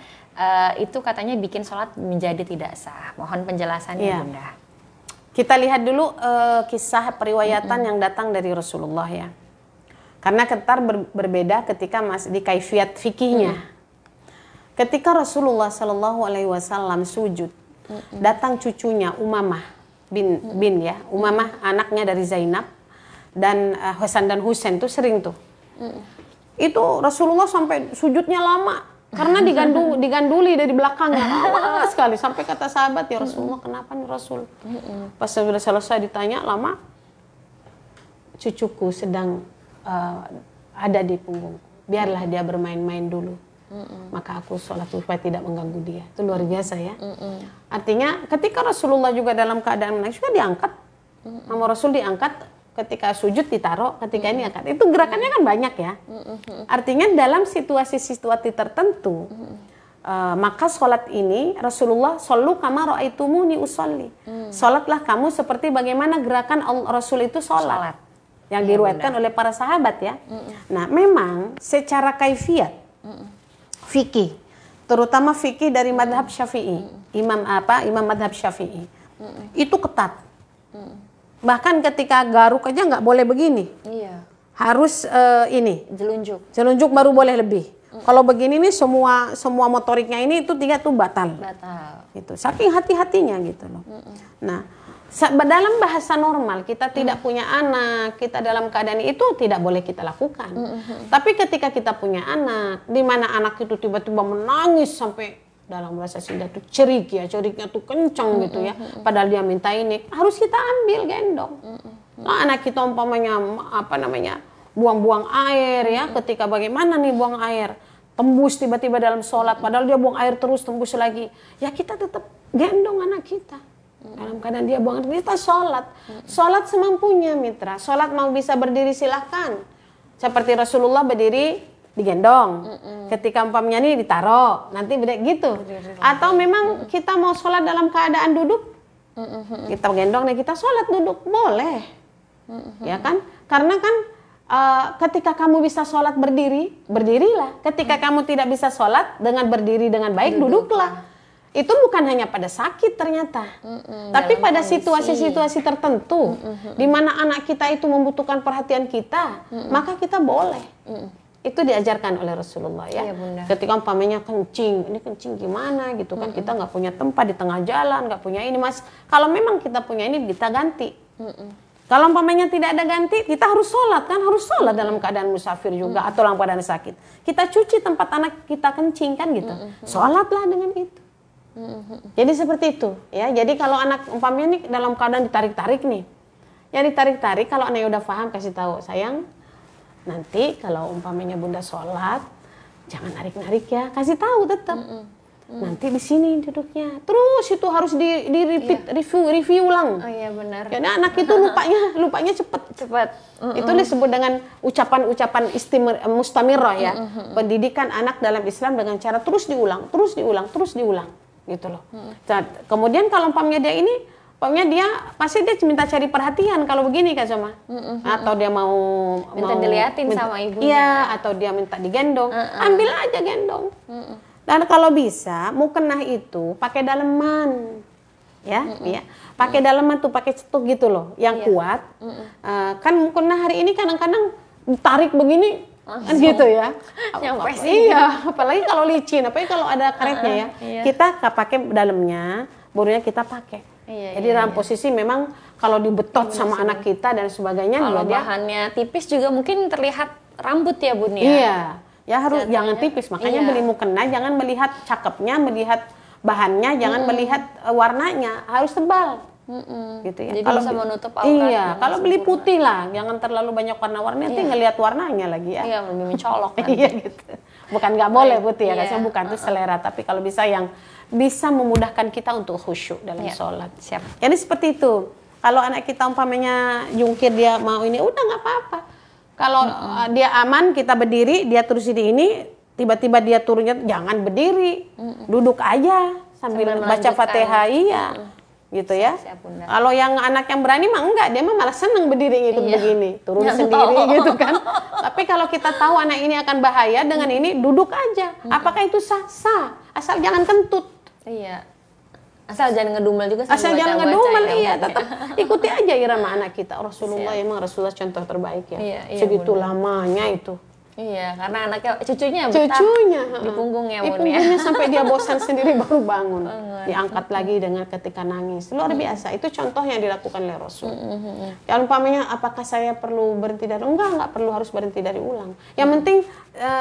itu katanya bikin sholat menjadi tidak sah. Mohon penjelasannya Bunda. Kita lihat dulu kisah periwayatan yang datang dari Rasulullah ya. Karena ketar berbeda ketika masih di kaifiat fikihnya. Ketika Rasulullah SAW sujud, datang cucunya Umamah bin ya, Umamah anaknya dari Zainab, dan Hasan dan Husain tuh sering tuh. Itu Rasulullah sampai sujudnya lama karena diganduli dari belakangnya lama sekali, sampai kata sahabat, ya Rasulullah kenapa nih Rasul? Pas sudah selesai ditanya lama, cucuku sedang ada di punggungku, biarlah dia bermain-main dulu. Maka aku sholat supaya tidak mengganggu dia. Itu luar biasa ya. Artinya ketika Rasulullah juga dalam keadaan menangis juga diangkat, nama Rasul diangkat, ketika sujud ditaruh, ketika ini angkat. Itu gerakannya kan banyak ya. Artinya dalam situasi-situasi tertentu, Maka sholat ini Rasulullah shollu kama ra'aitumuni usolli. Sholatlah kamu seperti bagaimana gerakan Rasul itu sholat. Yang diriwayatkan oleh para sahabat ya. Nah, memang secara kaifiat fikih, terutama fikih dari madhab Syafi'i, imam madhab Syafi'i, itu ketat. Bahkan ketika garuk aja nggak boleh begini. Iya. Harus ini jelunjuk baru boleh lebih. Kalau begini nih semua motoriknya ini itu 3 tuh batal. Gitu. Saking hati-hatinya gitu loh. Nah, dalam bahasa normal kita tidak punya anak, kita dalam keadaan itu tidak boleh kita lakukan. Tapi ketika kita punya anak, di mana anak itu tiba-tiba menangis sampai dalam bahasa Sunda tuh ceriknya tuh kencang gitu ya. Padahal dia minta ini, harus kita ambil gendong. Nah, anak kita umpamanya buang-buang air ya, ketika bagaimana nih buang air, tembus tiba-tiba dalam sholat, padahal dia buang air terus tembus lagi, ya kita tetap gendong anak kita. Dalam keadaan dia buang air, kita sholat semampunya mitra. Sholat mau bisa berdiri silahkan, seperti Rasulullah berdiri digendong, ketika umpamanya ini ditaruh, nanti beda gitu. Atau memang kita mau sholat dalam keadaan duduk, kita gendong nih, kita sholat duduk boleh, ya kan? Karena kan ketika kamu bisa sholat berdiri, berdirilah. Ketika kamu tidak bisa sholat dengan berdiri dengan baik, duduklah. Itu bukan hanya pada sakit ternyata, tapi pada situasi-situasi tertentu, di mana anak kita itu membutuhkan perhatian kita, maka kita boleh. Itu diajarkan oleh Rasulullah ya. Ketika umpamanya kencing, ini kencing gimana gitu kan, kita nggak punya tempat di tengah jalan, nggak punya ini mas. Kalau memang kita punya ini, kita ganti. Kalau umpamanya tidak ada ganti, kita harus sholat kan, harus sholat dalam keadaan musafir juga atau dalam keadaan sakit. Kita cuci tempat anak kita kencing kan gitu, sholatlah dengan itu. Jadi seperti itu ya. Jadi kalau anak umpamanya nih dalam keadaan ditarik-tarik nih, ya ditarik-tarik. Kalau anaknya udah paham, kasih tahu, sayang, nanti kalau umpamanya bunda sholat, jangan narik-narik ya, kasih tahu tetap. Nanti di sini duduknya, terus itu harus di review ulang. Oh iya benar. Karena anak itu lupanya cepat. Itu disebut dengan ucapan mustamirah ya. Pendidikan anak dalam Islam dengan cara terus diulang, gitu loh. Nah, kemudian kalau umpamanya dia pasti dia minta cari perhatian kalau begini Kak Zoma. Atau dia mau diliatin sama ibunya. Iya, atau dia minta digendong, ambil aja gendong. Dan kalau bisa mukenah itu pakai daleman, ya, pakai daleman tuh, pakai cetuk gitu loh, yang kuat. Kan mukenah hari ini kadang-kadang tarik begini, kan gitu ya. Iya, apalagi kalau licin, apalagi kalau ada karetnya ya. Kita pakai dalamnya, barunya kita pakai. Jadi dalam posisi memang kalau dibetot sama anak kita dan sebagainya. Kalau bahannya tipis juga mungkin terlihat rambut ya Bun ya. Iya. Ya harus jangan tipis, makanya beli mukena jangan melihat cakepnya, melihat bahannya, jangan melihat warnanya, harus tebal. Gitu ya. Jadi kalau bisa menutup aurat. Iya, kalau beli putih lah, jangan terlalu banyak warna-warni, nanti ngelihat warnanya lagi ya. Iya, lebih mencolok kan. Iya gitu. Bukan nggak boleh putih ya, kasih bukan itu selera, tapi kalau bisa yang bisa memudahkan kita untuk khusyuk dalam sholat. Siap. Jadi seperti itu. Kalau anak kita umpamanya jungkir dia mau ini, udah nggak apa-apa. Kalau dia aman, kita berdiri, dia terus di ini, tiba-tiba dia turunnya, jangan berdiri, duduk aja sambil baca Fatihah, gitu ya. Kalau yang anak yang berani mah enggak, dia mah malah seneng berdiri ikut begini, turun sendiri gitu kan. Tapi kalau kita tahu anak ini akan bahaya dengan ini, duduk aja. Apakah itu sah? Sah, asal jangan kentut. Iya. Asal jangan ngedumel juga. Asal jangan ngedumel, tetap ikuti aja irama anak kita. Rasulullah emang Rasulullah contoh terbaik ya. Segitu lamanya itu. Iya, karena anaknya cucunya betah di punggungnya Bun ya. Punggungnya sampai dia bosan sendiri baru bangun. Diangkat lagi dengan ketika nangis. Luar biasa. Itu contoh yang dilakukan oleh Rasul. Yang umpamanya apakah saya perlu berhenti dari enggak perlu harus berhenti dari ulang. Yang penting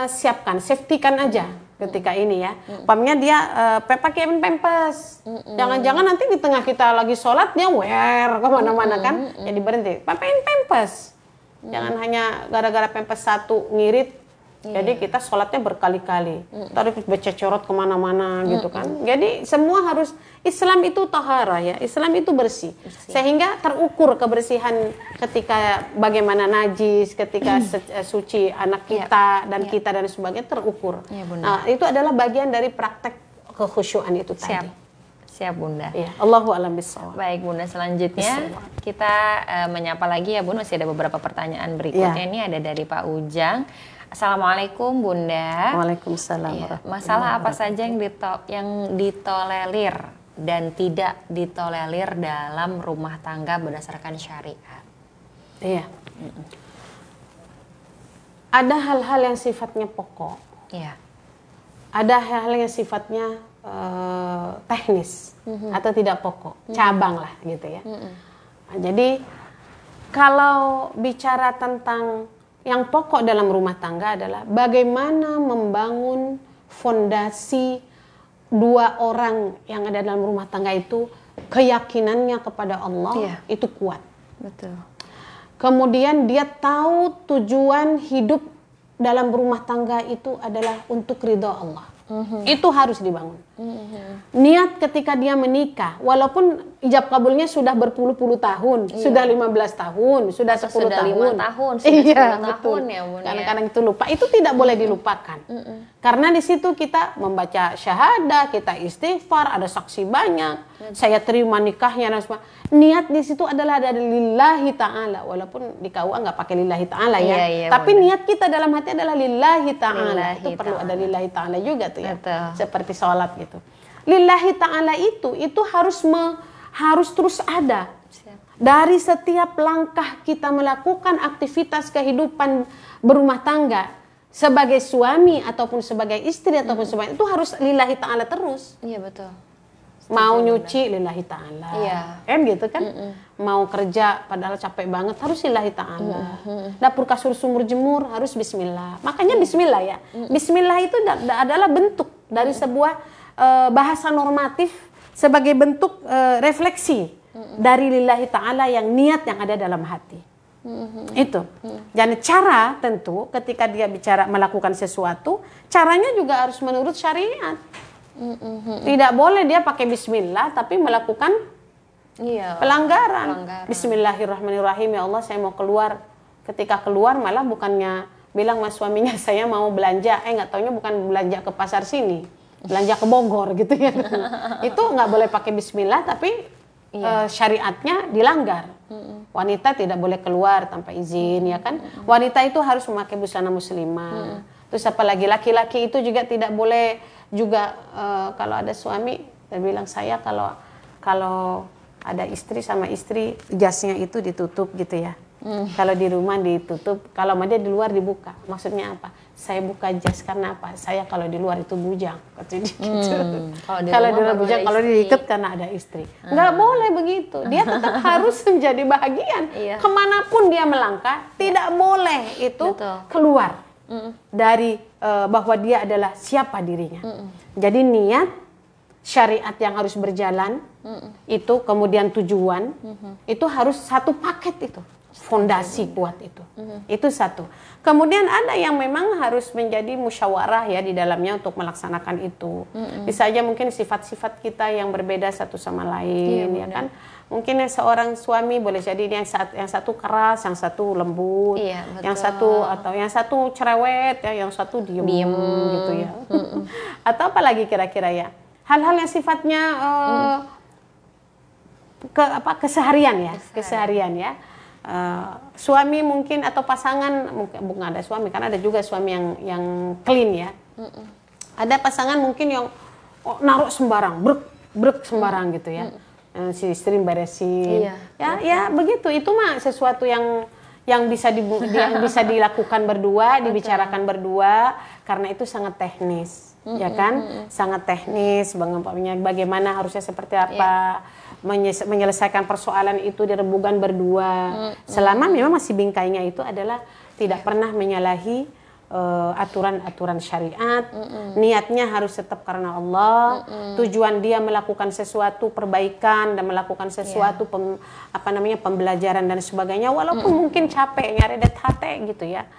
siapkan, safety-kan aja ketika ini ya. Umpamanya dia pakai pampers. Jangan-jangan nanti di tengah kita lagi sholat dia kemana-mana kan. Jadi berhenti. Pakaiin pampers. Jangan hanya gara-gara pampers satu ngirit, Jadi kita sholatnya berkali-kali, terus bercecorot kemana-mana gitu kan. Jadi semua harus, Islam itu tahara ya, Islam itu bersih. Sehingga terukur kebersihan ketika bagaimana najis, ketika suci anak kita dan kita dan sebagainya terukur. Nah, itu adalah bagian dari praktek kekhusyuan itu tadi. Siap Bunda. Ya, Allahu a'lam bishawab. Baik Bunda, selanjutnya kita menyapa lagi ya Bunda, masih ada beberapa pertanyaan berikutnya. Ini ada dari Pak Ujang. Assalamualaikum Bunda. Waalaikumsalam. Ya, masalah apa saja yang ditolerir dan tidak ditolerir dalam rumah tangga berdasarkan syariat? Iya. Ada hal-hal yang sifatnya pokok. Iya. Ada hal-hal yang sifatnya teknis atau tidak pokok, cabang lah gitu ya. Nah, jadi kalau bicara tentang yang pokok dalam rumah tangga adalah bagaimana membangun fondasi dua orang yang ada dalam rumah tangga itu, keyakinannya kepada Allah itu kuat. Betul. Kemudian dia tahu tujuan hidup dalam rumah tangga itu adalah untuk ridha Allah. Itu harus dibangun. Niat ketika dia menikah, walaupun ijab kabulnya sudah berpuluh-puluh tahun, sudah 15 tahun, sudah 10 tahun. 5 tahun, sudah 10 tahun ya Bunda. Kadang-kadang itu lupa. Itu tidak boleh dilupakan. Karena di situ kita membaca syahadah, kita istighfar, ada saksi banyak. Saya terima nikahnya dan semua. Niat di situ adalah ada lillahi ta'ala, walaupun di KUA nggak pakai lillahi ta'ala ya. Tapi niat kita dalam hati adalah lillahi ta'ala. Itu perlu ada lillahi ta'ala juga tuh ya. Seperti sholat gitu. Lillahi ta'ala itu harus terus ada. Dari setiap langkah kita melakukan aktivitas kehidupan berumah tangga sebagai suami ataupun sebagai istri ataupun sebagai itu harus lillahi ta'ala terus. Iya betul. Mau nyuci lillahi ta'ala, kan gitu kan. Mau kerja padahal capek banget harus lillahi ta'ala. Dapur kasur sumur jemur harus bismillah. Makanya bismillah ya. Bismillah itu adalah bentuk dari sebuah bahasa normatif sebagai bentuk refleksi dari lillahi ta'ala yang niat yang ada dalam hati. Itu. Dan cara tentu ketika dia bicara melakukan sesuatu, caranya juga harus menurut syariat. Tidak boleh dia pakai bismillah tapi melakukan pelanggaran. Bismillahirrahmanirrahim, ya Allah saya mau keluar. Ketika keluar malah bukannya bilang sama suaminya saya mau belanja, nggak taunya bukan belanja ke pasar sini, belanja ke Bogor gitu ya. Itu nggak boleh pakai bismillah tapi syariatnya dilanggar. Wanita tidak boleh keluar tanpa izin ya kan. Wanita itu harus memakai busana muslimah. Terus apalagi laki-laki itu juga tidak boleh juga kalau ada suami dan bilang saya kalau ada istri sama istri jasnya itu ditutup gitu ya. Kalau di rumah ditutup, kalau dia di luar dibuka. Maksudnya apa? Saya buka jas karena apa? Saya kalau di luar itu bujang, katanya gitu. Kalau di luar bujang, kalau diikat karena ada istri. Nggak boleh begitu. Dia tetap harus menjadi bahagian. Kemanapun dia melangkah, tidak boleh itu keluar dari bahwa dia adalah siapa dirinya. Jadi niat, syariat yang harus berjalan, itu kemudian tujuan, itu harus satu paket itu. Fondasi kuat itu. Itu satu. Kemudian ada yang memang harus menjadi musyawarah ya di dalamnya untuk melaksanakan itu. Bisa aja mungkin sifat-sifat kita yang berbeda satu sama lain ya kan. Mungkin seorang suami boleh jadi yang satu keras, yang satu lembut, yang satu cerewet ya, yang satu diem gitu ya. Atau apalagi kira-kira ya. Hal-hal yang sifatnya keseharian ya, keseharian ya. Suami mungkin atau pasangan bukan ada suami kan ada juga suami yang clean ya. Ada pasangan mungkin yang naruh sembarang, brek sembarang gitu ya. Si istri beresin. Ya begitu. Itu mah sesuatu yang bisa bisa dilakukan berdua, dibicarakan berdua karena itu sangat teknis. Ya kan? Sangat teknis bagaimana harusnya seperti apa. Menyelesaikan persoalan itu di rembugan berdua. Selama memang masih bingkainya itu adalah tidak pernah menyalahi aturan-aturan syariat. Niatnya harus tetap karena Allah. Tujuan dia melakukan sesuatu perbaikan dan melakukan sesuatu pembelajaran dan sebagainya. Walaupun mungkin capek, nyaredet hati gitu ya.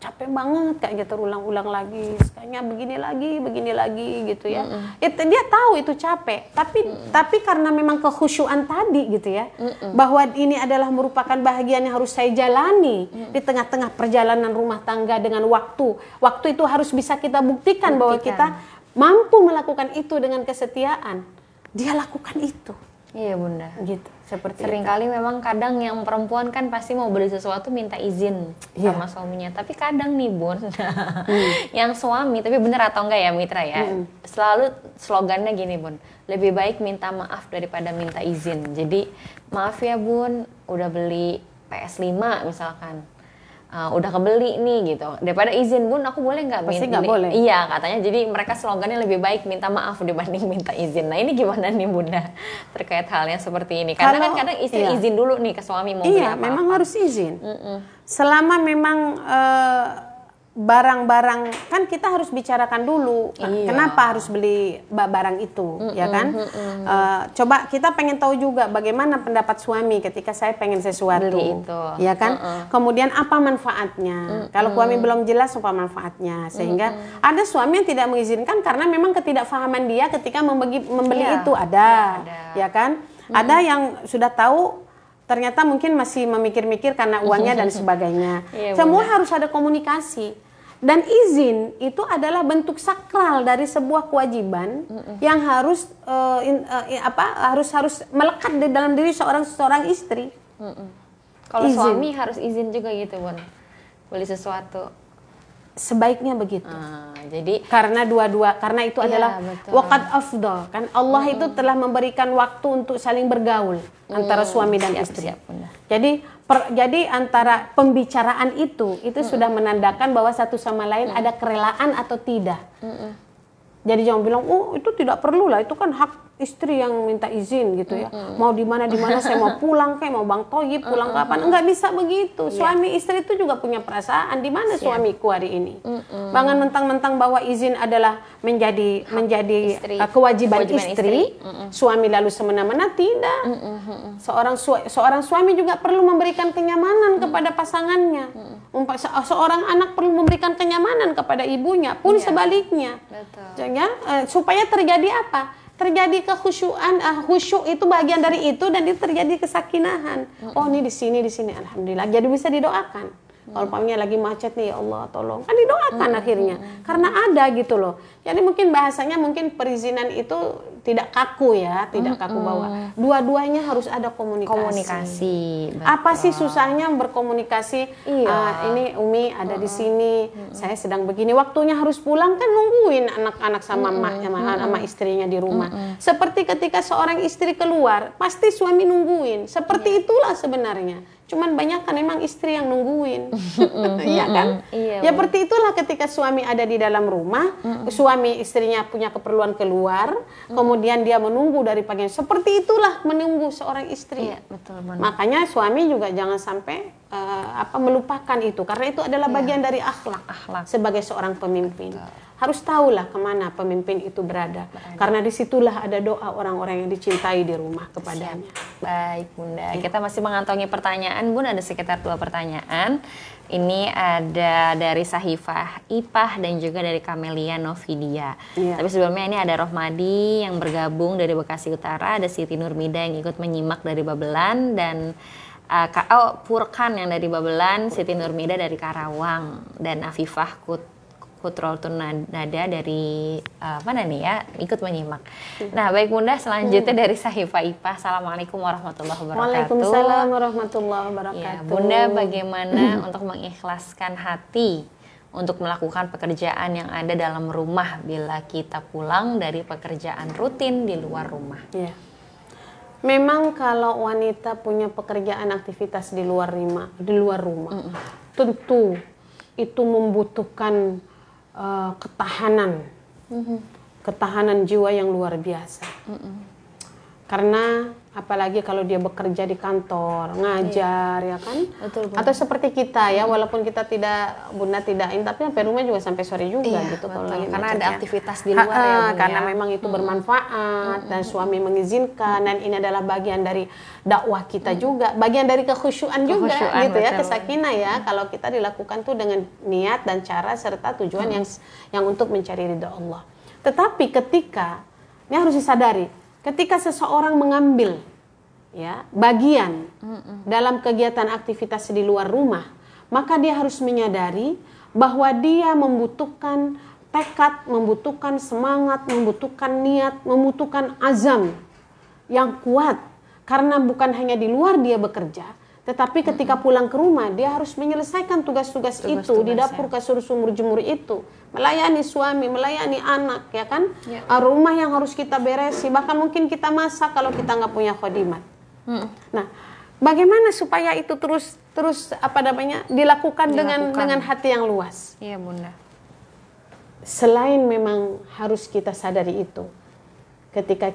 capek banget kayaknya terulang-ulang lagi, kayaknya begini lagi gitu ya. Dia tahu itu capek, tapi karena memang kekhusyuan tadi gitu ya, bahwa ini adalah merupakan bahagian yang harus saya jalani di tengah-tengah perjalanan rumah tangga dengan waktu. Waktu itu harus bisa kita buktikan bahwa kita mampu melakukan itu dengan kesetiaan. Dia lakukan itu. Iya Bunda. Gitu. Seperti seringkali memang kadang yang perempuan kan pasti mau beli sesuatu minta izin sama suaminya, tapi kadang nih Bun, yang suami, tapi bener atau enggak ya Mitra ya, selalu slogannya gini Bun, lebih baik minta maaf daripada minta izin. Jadi maaf ya Bun, udah beli PS5 misalkan, udah kebeli nih gitu, daripada izin Bun aku boleh nggak? Pasti nggak boleh. Iya katanya, jadi mereka slogannya lebih baik minta maaf dibanding minta izin. Nah ini gimana nih Bunda terkait halnya seperti ini? Karena kan kadang istri izin dulu nih ke suami mau beli apa-apa. Iya memang harus izin. Selama memang barang-barang kan kita harus bicarakan dulu kenapa harus beli barang itu, ya kan? Coba kita pengen tahu juga bagaimana pendapat suami ketika saya pengen sesuatu, ya kan? Kemudian apa manfaatnya? Kalau suami belum jelas apa manfaatnya, sehingga ada suami yang tidak mengizinkan karena memang ketidakfahaman dia ketika membeli itu ada, ya kan? Ada yang sudah tahu ternyata mungkin masih memikir-mikir karena uangnya dan sebagainya. Semua harus ada komunikasi. Dan izin itu adalah bentuk sakral dari sebuah kewajiban yang harus harus melekat di dalam diri seorang istri. Kalau suami harus izin juga gitu Bun, beli sesuatu. Sebaiknya begitu. Jadi karena karena itu adalah waqad afdal kan, Allah itu telah memberikan waktu untuk saling bergaul antara suami dan istri. Jadi antara pembicaraan itu sudah menandakan bahwa satu sama lain ada kerelaan atau tidak. Jadi jangan bilang, oh itu tidak perlu lah, itu kan hak istri yang minta izin gitu ya. Mau di mana saya mau pulang kayak mau Bang Toyib pulang kapan, enggak bisa begitu. Suami istri itu juga punya perasaan, di mana suamiku hari ini. Jangan mentang-mentang bahwa izin adalah menjadi kewajiban istri. Suami lalu semena-mena, tidak. Seorang suami juga perlu memberikan kenyamanan kepada pasangannya. Seorang anak perlu memberikan kenyamanan kepada ibunya, pun sebaliknya. Supaya terjadi apa? Terjadi kekhusyuan, khusyuk itu bagian dari itu, dan itu terjadi kesakinahan. Oh ini di sini, alhamdulillah. Jadi bisa didoakan. Kalau umpamanya lagi macet nih, ya Allah tolong, kan didoakan akhirnya. Karena ada gitu loh. Jadi mungkin bahasanya perizinan itu tidak kaku ya, tidak kaku bahwa dua-duanya harus ada komunikasi. Apa sih susahnya berkomunikasi? Ini Umi ada di sini, saya sedang begini, waktunya harus pulang, kan nungguin anak-anak sama sama istrinya di rumah. Seperti ketika seorang istri keluar, pasti suami nungguin. Seperti itulah sebenarnya. Cuman banyak kan memang istri yang nungguin. Iya kan? Ya seperti itulah ketika suami ada di dalam rumah, suami istrinya punya keperluan keluar, kemudian dia menunggu dari pagi. Seperti itulah menunggu seorang istri. Makanya suami juga jangan sampai melupakan itu, karena itu adalah bagian dari akhlak sebagai seorang pemimpin. Harus tahulah kemana pemimpin itu berada. Karena disitulah ada doa orang-orang yang dicintai di rumah kepadanya. Baik Bunda, kita masih mengantongi pertanyaan Bun, ada sekitar 2 pertanyaan. Ini ada dari Sahifah Ipah dan juga dari Kamelia Novidia. Tapi sebelumnya ini ada Rohmadi yang bergabung dari Bekasi Utara, ada Siti Nurmida yang ikut menyimak dari Babelan, dan Furkan yang dari Babelan, Siti Nurmida dari Karawang, dan Afifah Kutrotun Nada dari mana nih ya, ikut menyimak. Nah baik Bunda, selanjutnya dari Sahifah Ipah. Assalamualaikum warahmatullahi wabarakatuh. Waalaikumsalam warahmatullahi wabarakatuh. Bunda, bagaimana untuk mengikhlaskan hati untuk melakukan pekerjaan yang ada dalam rumah bila kita pulang dari pekerjaan rutin di luar rumah? Memang kalau wanita punya pekerjaan aktivitas di luar rumah, tentu itu membutuhkan ketahanan jiwa yang luar biasa. Karena apalagi kalau dia bekerja di kantor, ngajar, ya kan? Betul, Atau seperti kita ya, walaupun kita tidak, Bunda tidak ini, tapi sampai rumah juga sampai sore juga gitu. Kalau lagi karena macet ada ya. aktivitas di luar ya, Bun, karena ya. memang itu bermanfaat dan suami mengizinkan, dan ini adalah bagian dari dakwah kita juga, bagian dari kekhusyuan juga gitu ya, betul. kesakinah ya. Kalau kita dilakukan tuh dengan niat dan cara serta tujuan yang untuk mencari ridha Allah. Tetapi ketika ini harus disadari, ketika seseorang mengambil ya bagian dalam kegiatan aktivitas di luar rumah, maka dia harus menyadari bahwa dia membutuhkan tekad, membutuhkan semangat, membutuhkan niat, membutuhkan azam yang kuat. Karena bukan hanya di luar dia bekerja, tetapi ketika pulang ke rumah dia harus menyelesaikan tugas-tugas itu di dapur, kasur, sumur, jemur itu, melayani suami, melayani anak, ya kan? Rumah yang harus kita beresi, bahkan mungkin kita masak kalau kita nggak punya khodimat. Nah, bagaimana supaya itu terus dilakukan dengan hati yang luas? Iya, Bunda. Selain memang harus kita sadari itu, ketika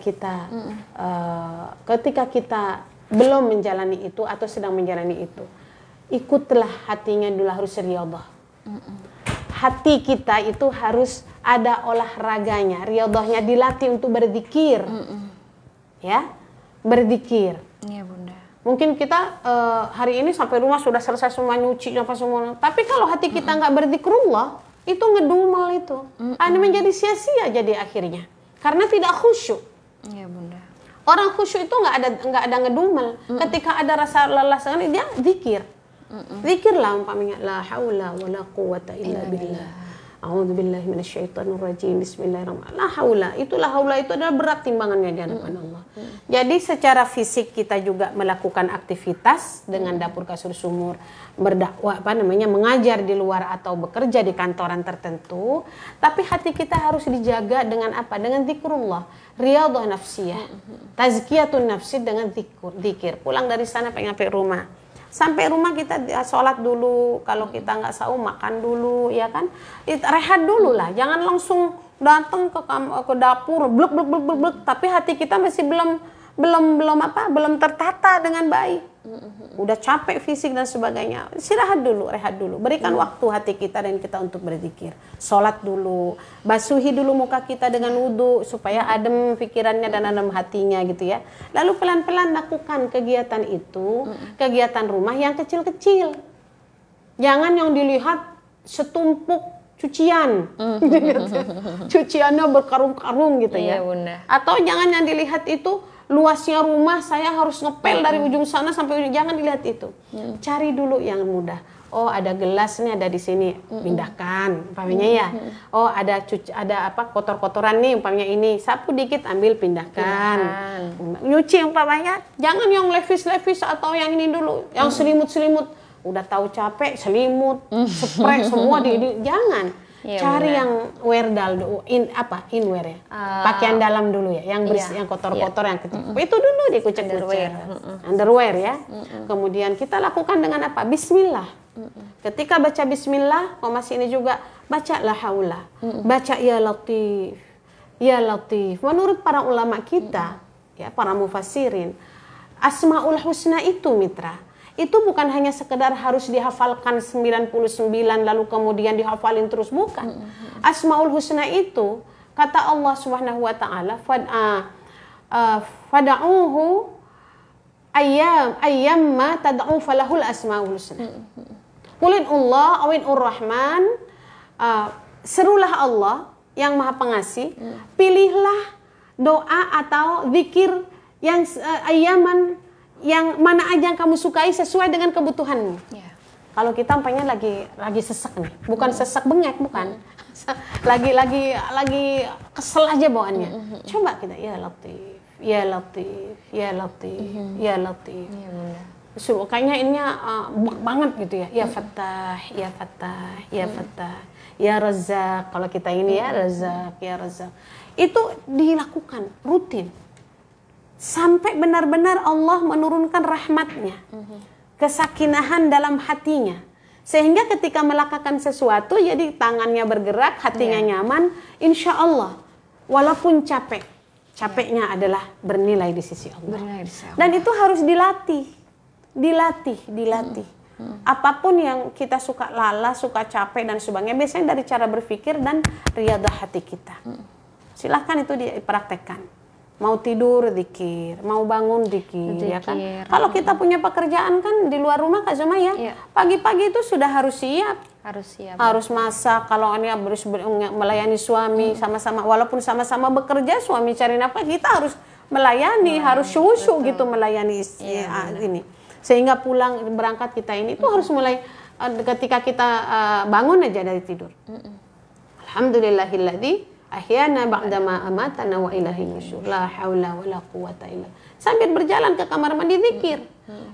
kita belum menjalani itu atau sedang menjalani itu, ikutlah hatinya dulu, harus riyadhah. Hati kita itu harus ada olahraganya, riyadhahnya, dilatih untuk berzikir. Ya, berzikir. Iya, Bunda. Mungkin kita hari ini sampai rumah sudah selesai semua, nyuci apa semua, tapi kalau hati kita nggak berzikrullah, itu ngedumel itu. Ini menjadi sia-sia jadi akhirnya, karena tidak khusyuk. Iya, Bunda. Orang khusyuk itu nggak ada ngedumel. Ketika ada rasa lelah sekali, dia zikir. Zikirlah umpamanya la haula wala quwata illa billah. A'udzubillahi minasyaitonirrajim. Bismillahirrahmanirrahim. La haula. Itulah haula itu adalah berat timbangannya di hadapan Allah. Jadi secara fisik kita juga melakukan aktivitas dengan dapur, kasur, sumur, berdakwah mengajar di luar atau bekerja di kantoran tertentu, tapi hati kita harus dijaga dengan apa? Dengan zikrullah, riyadhah nafsiyah, tazkiyatun nafsi dengan zikir. Pulang dari sana pengen sampai rumah. Sampai rumah kita sholat dulu, kalau kita nggak saum makan dulu, ya kan? Rehat dulu lah, jangan langsung datang ke dapur, blek, tapi hati kita masih belum tertata dengan baik. Udah capek fisik dan sebagainya, istirahat dulu, rehat dulu, berikan waktu hati kita dan kita untuk berzikir. Sholat dulu, basuhi dulu muka kita dengan wudhu supaya adem pikirannya dan adem hatinya gitu ya. Lalu pelan-pelan lakukan kegiatan itu, kegiatan rumah yang kecil-kecil. Jangan yang dilihat setumpuk cucian, cuciannya berkarung-karung gitu ya. Bunda. Atau jangan yang dilihat itu luasnya rumah, saya harus ngepel dari ujung sana sampai ujung, jangan dilihat itu. Cari dulu yang mudah. Oh, ada gelas nih, ada di sini, pindahkan umpamanya ya. Oh, ada kotor-kotoran nih umpamanya ini, sapu dikit ambil, pindahkan. Nyuci umpamanya, jangan yang levis-levis atau yang ini dulu, yang selimut-selimut. Udah tahu capek, selimut, spray semua jangan. Iya, cari bener. yang wear dulu, inwear ya, pakaian dalam dulu ya, yang bersih, yang kotor-kotor, yang kecil. Itu dulu dikucek-kucek, underwear ya. Kemudian kita lakukan dengan apa? Bismillah. Ketika baca Bismillah, masih ini juga baca la haula, baca ya latif, ya latif. Menurut para ulama kita, ya para mufassirin, Asmaul Husna itu mitra. Itu bukan hanya sekedar harus dihafalkan 99 lalu kemudian dihafalin terus, bukan. Asmaul Husna itu kata Allah Subhanahu wa taala, fad'uhu ayyamma tad'u falahul asmaul husna. Qulin Allah awinur rahman, serulah Allah yang Maha Pengasih, pilihlah doa atau zikir yang ayyaman, yang mana aja yang kamu sukai sesuai dengan kebutuhanmu. Kalau kita umpamanya lagi sesek nih, bukan sesek bengek, bukan. lagi kesel aja bawaannya. Coba kita ya latif, ya latif, ya latif, ya latif. Kayaknya ini banget gitu ya. Ya Fattah, ya Fattah, ya Fattah, ya Razzaq. Kalau kita ini ya Razzaq, ya Razzaq. Itu dilakukan rutin. Sampai benar-benar Allah menurunkan rahmatnya, kesakinahan dalam hatinya, sehingga ketika melakukan sesuatu jadi tangannya bergerak, hatinya nyaman, insya Allah walaupun capek capeknya adalah bernilai di sisi Allah. Bernilai di sisi Allah. Dan itu harus dilatih. Apapun yang kita suka lelah, suka capek dan sebagainya, biasanya dari cara berpikir dan riadah hati kita. Silahkan itu dipraktekkan. Mau tidur zikir, mau bangun zikir, ya kan? Kalau kita punya pekerjaan kan di luar rumah Kak Zuma ya, pagi-pagi itu sudah harus siap. Harus masak, kalau ini harus melayani suami sama-sama, walaupun sama-sama bekerja, suami cari nafkah, kita harus melayani, harus syusyuk gitu melayani ini. Sehingga pulang berangkat kita ini itu harus mulai ketika kita bangun aja dari tidur. Alhamdulillahilladzi ahyana ba'dama amatana wa ilahi nusyur. La haula wala quwata illa. Sambil berjalan ke kamar mandi zikir.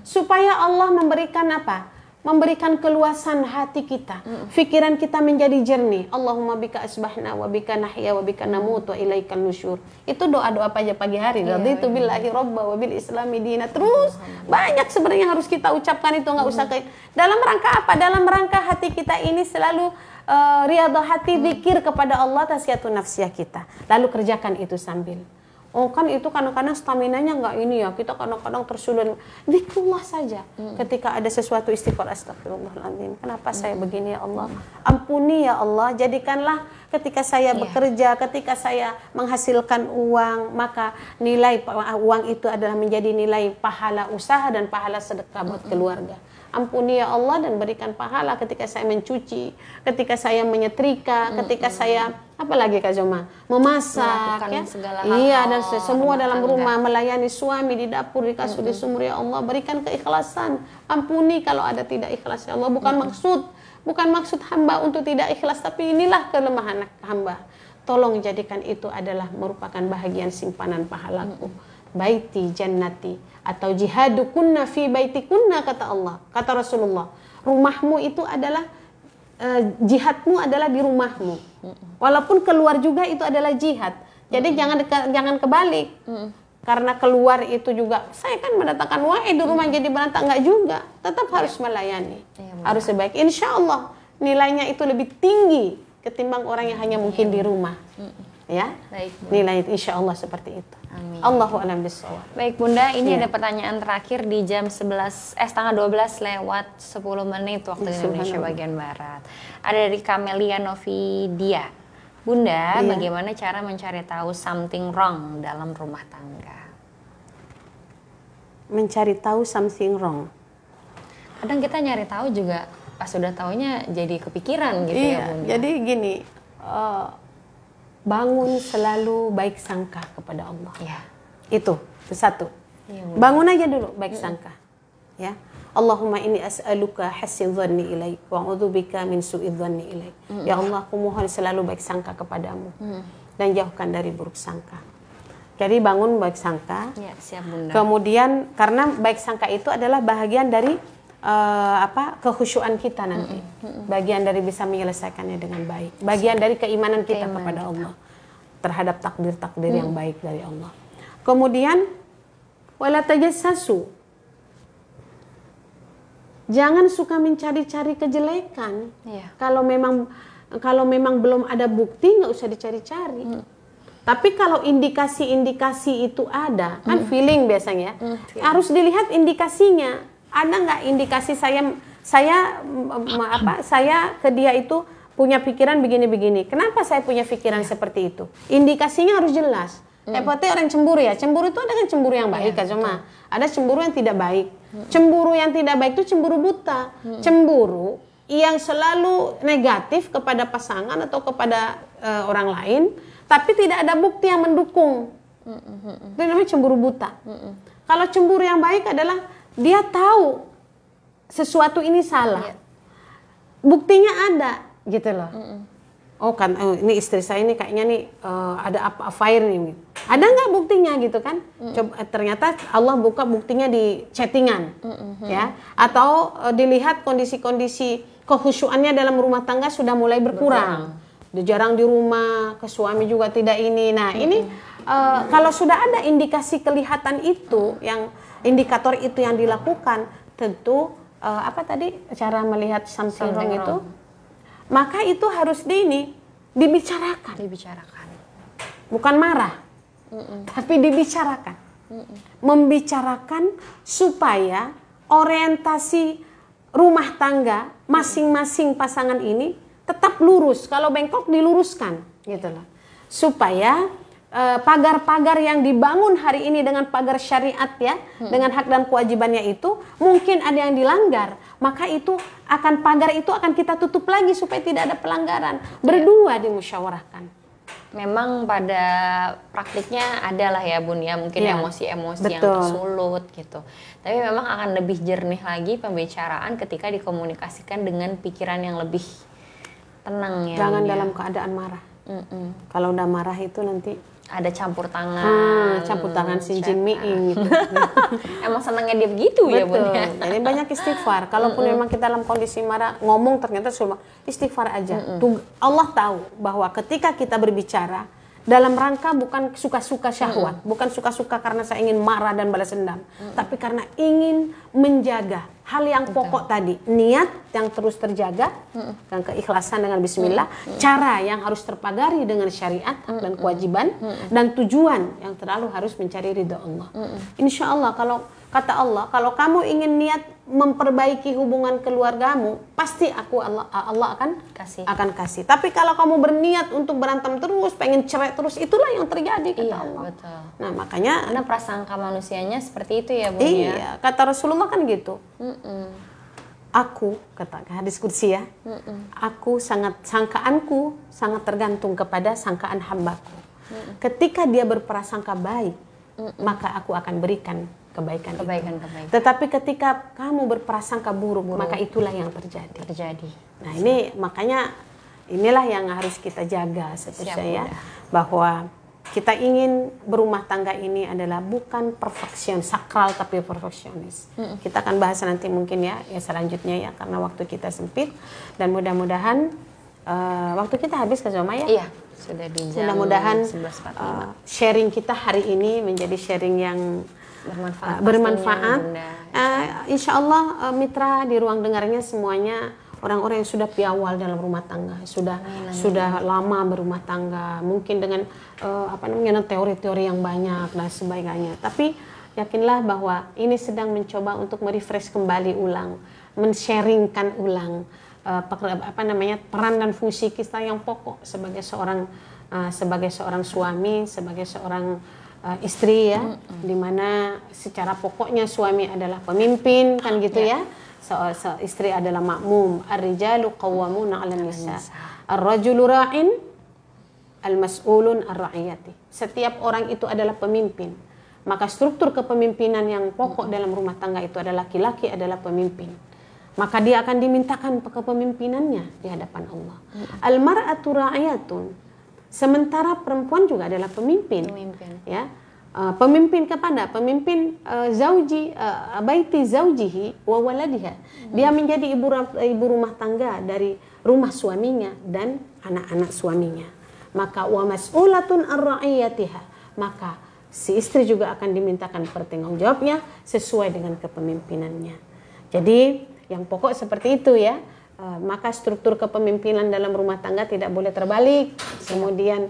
Supaya Allah memberikan apa? Memberikan keluasan hati kita. Pikiran kita menjadi jernih. Allahumma bika asbahna wa bika nahya wa bika namut wa ilaikan nusyur. Itu doa-doa aja pagi hari. Raditu billahi rabba wa bil islami dina. Terus banyak sebenarnya harus kita ucapkan itu, enggak usah dalam rangka apa? Dalam rangka hati kita ini selalu riyadhah hati, zikir kepada Allah, tazkiyatun nafsiyah kita. Lalu kerjakan itu sambil. Oh kan itu kadang-kadang staminanya nggak ini ya, kita kadang-kadang tersulut. Zikrullah saja. Ketika ada sesuatu istighfar, astagfirullahaladzim. Kenapa saya begini ya Allah? Ampuni ya Allah. Jadikanlah ketika saya bekerja, ketika saya menghasilkan uang, maka nilai uang itu adalah menjadi nilai pahala usaha dan pahala sedekah buat keluarga. Ampuni ya Allah dan berikan pahala ketika saya mencuci, ketika saya menyetrika, ketika saya apalagi Kak Zoma memasak ya. Iya, dan semua dalam rumah, melayani suami di dapur, di kasur, di sumur, ya Allah berikan keikhlasan. Ampuni kalau ada tidak ikhlas ya Allah, bukan maksud hamba untuk tidak ikhlas, tapi inilah kelemahan hamba. Tolong jadikan itu adalah merupakan bahagian simpanan pahalaku. Baiti jannati atau jihadukunna fi baitikunna, kata Allah, kata Rasulullah. Rumahmu itu adalah jihadmu adalah di rumahmu. Walaupun keluar juga itu adalah jihad. Jadi jangan kebalik. Karena keluar itu juga saya kan mendatangkan uang di rumah jadi berantak, enggak juga. Tetap harus melayani. Harus sebaik. Insya Allah nilainya itu lebih tinggi ketimbang orang yang hanya mungkin di rumah. Ya, baik, nilai insya Allah seperti itu. Amin. Allahu a'lam bishawab. Baik Bunda, ini ada pertanyaan terakhir di jam setengah 12 lewat 10 menit waktu Indonesia bagian Barat. Ada dari Kamelia Novidia. Bunda, bagaimana cara mencari tahu something wrong dalam rumah tangga? Mencari tahu something wrong. Kadang kita nyari tahu juga pas sudah taunya jadi kepikiran gitu ya Bunda. Jadi gini, bangun selalu baik sangka kepada Allah. Ya. Itu satu. Ya, bangun aja dulu baik sangka. Ya. Allahumma inni as'aluka hassin dhanni ilaik wa a'udzubika min su'i dhanni ilaik. Ya Allah, aku mohon selalu baik sangka kepadamu dan jauhkan dari buruk sangka. Jadi bangun baik sangka. Ya, siap Bunda. Kemudian karena baik sangka itu adalah bahagian dari kekhusyuan kita nanti, bagian dari bisa menyelesaikannya dengan baik, bagian dari keimanan kita kepada Allah terhadap takdir-takdir yang baik dari Allah. Kemudian wala tajassasu, jangan suka mencari-cari kejelekan. Kalau memang belum ada bukti nggak usah dicari-cari. Tapi kalau indikasi-indikasi itu ada, kan feeling biasanya, harus dilihat indikasinya. Ada nggak indikasi saya ke dia itu punya pikiran begini-begini. Kenapa saya punya pikiran seperti itu? Indikasinya harus jelas. Seperti orang cemburu ya. Cemburu itu ada kan cemburu yang baik, cuma ada cemburu yang tidak baik. Cemburu yang tidak baik itu cemburu buta. Cemburu yang selalu negatif kepada pasangan atau kepada orang lain, tapi tidak ada bukti yang mendukung. Itu namanya cemburu buta. Kalau cemburu yang baik adalah dia tahu sesuatu ini salah, buktinya ada, gitu loh. Oh kan, ini istri saya ini kayaknya nih ada affair nih. Ada nggak buktinya gitu kan? Coba, ternyata Allah buka buktinya di chattingan, ya. Atau dilihat kondisi-kondisi kehusuannya dalam rumah tangga sudah mulai berkurang. Dia jarang di rumah, ke suami juga tidak ini. Nah ini kalau sudah ada indikasi kelihatan itu yang indikator itu yang dilakukan, tentu apa tadi cara melihat something wrong itu, maka itu harus dibicarakan. Bukan marah. tapi dibicarakan. Membicarakan supaya orientasi rumah tangga masing-masing pasangan ini tetap lurus. Kalau bengkok diluruskan, gitu loh. Supaya pagar-pagar yang dibangun hari ini dengan pagar syariat ya, dengan hak dan kewajibannya itu mungkin ada yang dilanggar, maka itu pagar itu akan kita tutup lagi supaya tidak ada pelanggaran. Berdua dimusyawarahkan. Memang pada praktiknya adalah ya Bun ya, mungkin emosi-emosi yang tersulut gitu. Tapi memang akan lebih jernih lagi pembicaraan ketika dikomunikasikan dengan pikiran yang lebih tenang ya. Jangan dalam keadaan marah. Kalau udah marah itu nanti ada campur tangan. Campur tangan sinjing miing gitu. Emang senangnya dia begitu ya Bun ya. Jadi banyak istighfar. Kalaupun memang kita dalam kondisi marah, ngomong ternyata cuma istighfar aja. Allah tahu bahwa ketika kita berbicara dalam rangka bukan suka-suka syahwat, bukan suka-suka karena saya ingin marah dan balas dendam, tapi karena ingin menjaga hal yang pokok tadi, niat yang terus terjaga, dan keikhlasan dengan bismillah, cara yang harus terpagari dengan syariat dan kewajiban, dan tujuan yang terlalu harus mencari ridha Allah. Insya Allah kalau kata Allah, kalau kamu ingin niat memperbaiki hubungan keluargamu, pasti Allah akan kasih. Tapi kalau kamu berniat untuk berantem terus, pengen cerai terus, itulah yang terjadi kata Allah. Betul. Nah makanya karena prasangka manusianya seperti itu ya Bun ya. Iya, kata Rasulullah kan gitu. Aku, kata hadis qudsi ya, aku sangkaanku sangat tergantung kepada sangkaan hambaku. Ketika dia berprasangka baik, maka aku akan berikan kebaikan. Tetapi ketika kamu berprasangka buruk, maka itulah yang terjadi. Nah ini makanya inilah yang harus kita jaga sebenarnya, bahwa kita ingin berumah tangga ini adalah bukan perfeksion sakral tapi perfeksionis. Kita akan bahas nanti mungkin ya selanjutnya ya, karena waktu kita sempit, dan mudah-mudahan waktu kita habis ke Zoma ya. Iya, sudah di jam mudah-mudahan 11.45. Sharing kita hari ini menjadi sharing yang bermanfaat. Insya Allah mitra di ruang dengarnya semuanya orang-orang yang sudah piawal dalam rumah tangga, sudah lama berumah tangga, mungkin dengan teori-teori yang banyak dan sebagainya. Tapi yakinlah bahwa ini sedang mencoba untuk merefresh kembali ulang, men-sharingkan ulang peran dan fungsi kita yang pokok sebagai seorang suami, sebagai seorang istri ya, dimana secara pokoknya suami adalah pemimpin kan gitu ya. Istri adalah makmum. Ar-rijalu qawwamuna 'alan nisa. Ar-rajulu ra'in al-mas'ulun ar-ra'iyati. Setiap orang itu adalah pemimpin. Maka struktur kepemimpinan yang pokok dalam rumah tangga itu adalah laki-laki adalah pemimpin. Maka dia akan dimintakan kepemimpinannya di hadapan Allah. Al-mar'atu ra'iyatun. Sementara perempuan juga adalah pemimpin. Ya. Pemimpin kepada baiti zaujihi wa waladiha. Dia menjadi ibu rumah tangga dari rumah suaminya dan anak-anak suaminya. Maka wa mas'ulatun ar-ra'iyatiha. Maka si istri juga akan dimintakan pertanggungjawabnya sesuai dengan kepemimpinannya. Jadi yang pokok seperti itu ya. Maka struktur kepemimpinan dalam rumah tangga tidak boleh terbalik. Kemudian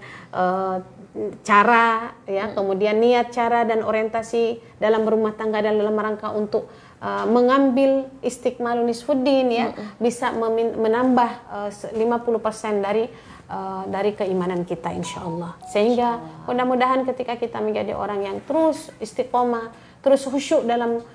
cara ya, kemudian niat, cara dan orientasi dalam rumah tangga dalam rangka untuk mengambil istiqmalun nisfuddin ya, bisa menambah 50% dari keimanan kita insyaallah. Sehingga mudah-mudahan ketika kita menjadi orang yang terus istiqomah, terus khusyuk dalam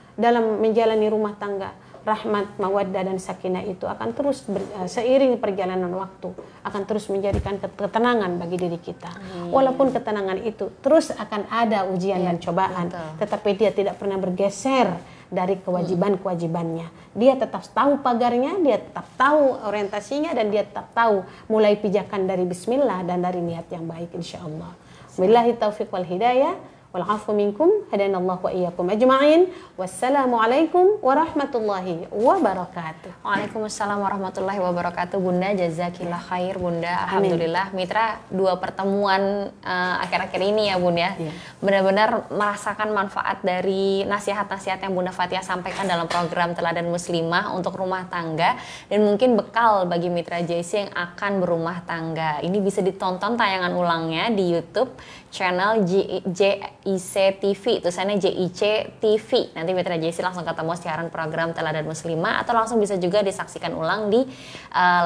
menjalani rumah tangga, rahmat, mawaddah dan sakinah itu akan terus seiring perjalanan waktu akan terus menjadikan ketenangan bagi diri kita. Walaupun ketenangan itu terus akan ada ujian dan cobaan, tetapi dia tidak pernah bergeser dari kewajiban-kewajibannya. Dia tetap tahu pagarnya, dia tetap tahu orientasinya, dan dia tetap tahu mulai pijakan dari bismillah dan dari niat yang baik insyaallah. Billahi taufiq wal hidayah. wal 'afwu minkum. Hadanallahu wa iyyakum ajma'in. Wassalamualaikum warahmatullahi wabarakatuh. Waalaikumsalam warahmatullahi wabarakatuh. Bunda, jazakillah khair Bunda. Alhamdulillah mitra 2 pertemuan akhir-akhir ini ya Bun ya. Benar-benar merasakan manfaat dari nasihat-nasihat yang Bunda Fathia sampaikan dalam program Teladan Muslimah untuk rumah tangga, dan mungkin bekal bagi mitra JIC yang akan berumah tangga. Ini bisa ditonton tayangan ulangnya di YouTube channel JIC TV, tulisannya JIC TV. Nanti mitra JIC langsung ketemu siaran program Teladan Muslimah, atau langsung bisa juga disaksikan ulang di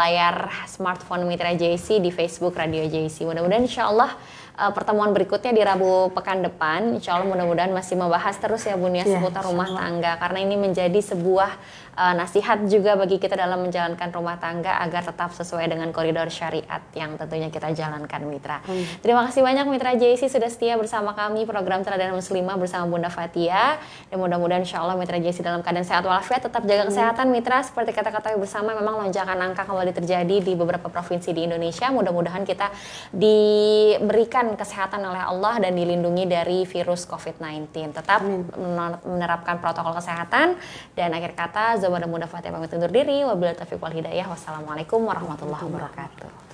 layar smartphone mitra JIC di Facebook Radio JIC. Mudah-mudahan insya Allah pertemuan berikutnya di Rabu pekan depan, insya Allah mudah-mudahan masih membahas terus ya Bun ya seputar rumah tangga, karena ini menjadi sebuah nasihat juga bagi kita dalam menjalankan rumah tangga agar tetap sesuai dengan koridor syariat yang tentunya kita jalankan mitra. Terima kasih banyak mitra JIC sudah setia bersama kami program Teladan Muslimah bersama Bunda Fathia, dan mudah-mudahan insya Allah mitra JIC dalam keadaan sehat walafiat, tetap jaga kesehatan mitra. Seperti kata-kata bersama, memang lonjakan angka kembali terjadi di beberapa provinsi di Indonesia. Mudah-mudahan kita diberikan kesehatan oleh Allah dan dilindungi dari virus COVID-19. Tetap menerapkan protokol kesehatan, dan akhir kata Zoma dan Bunda Fathia pamit undur diri. Wabillahi taufiq wal hidayah. Wassalamualaikum warahmatullahi wabarakatuh.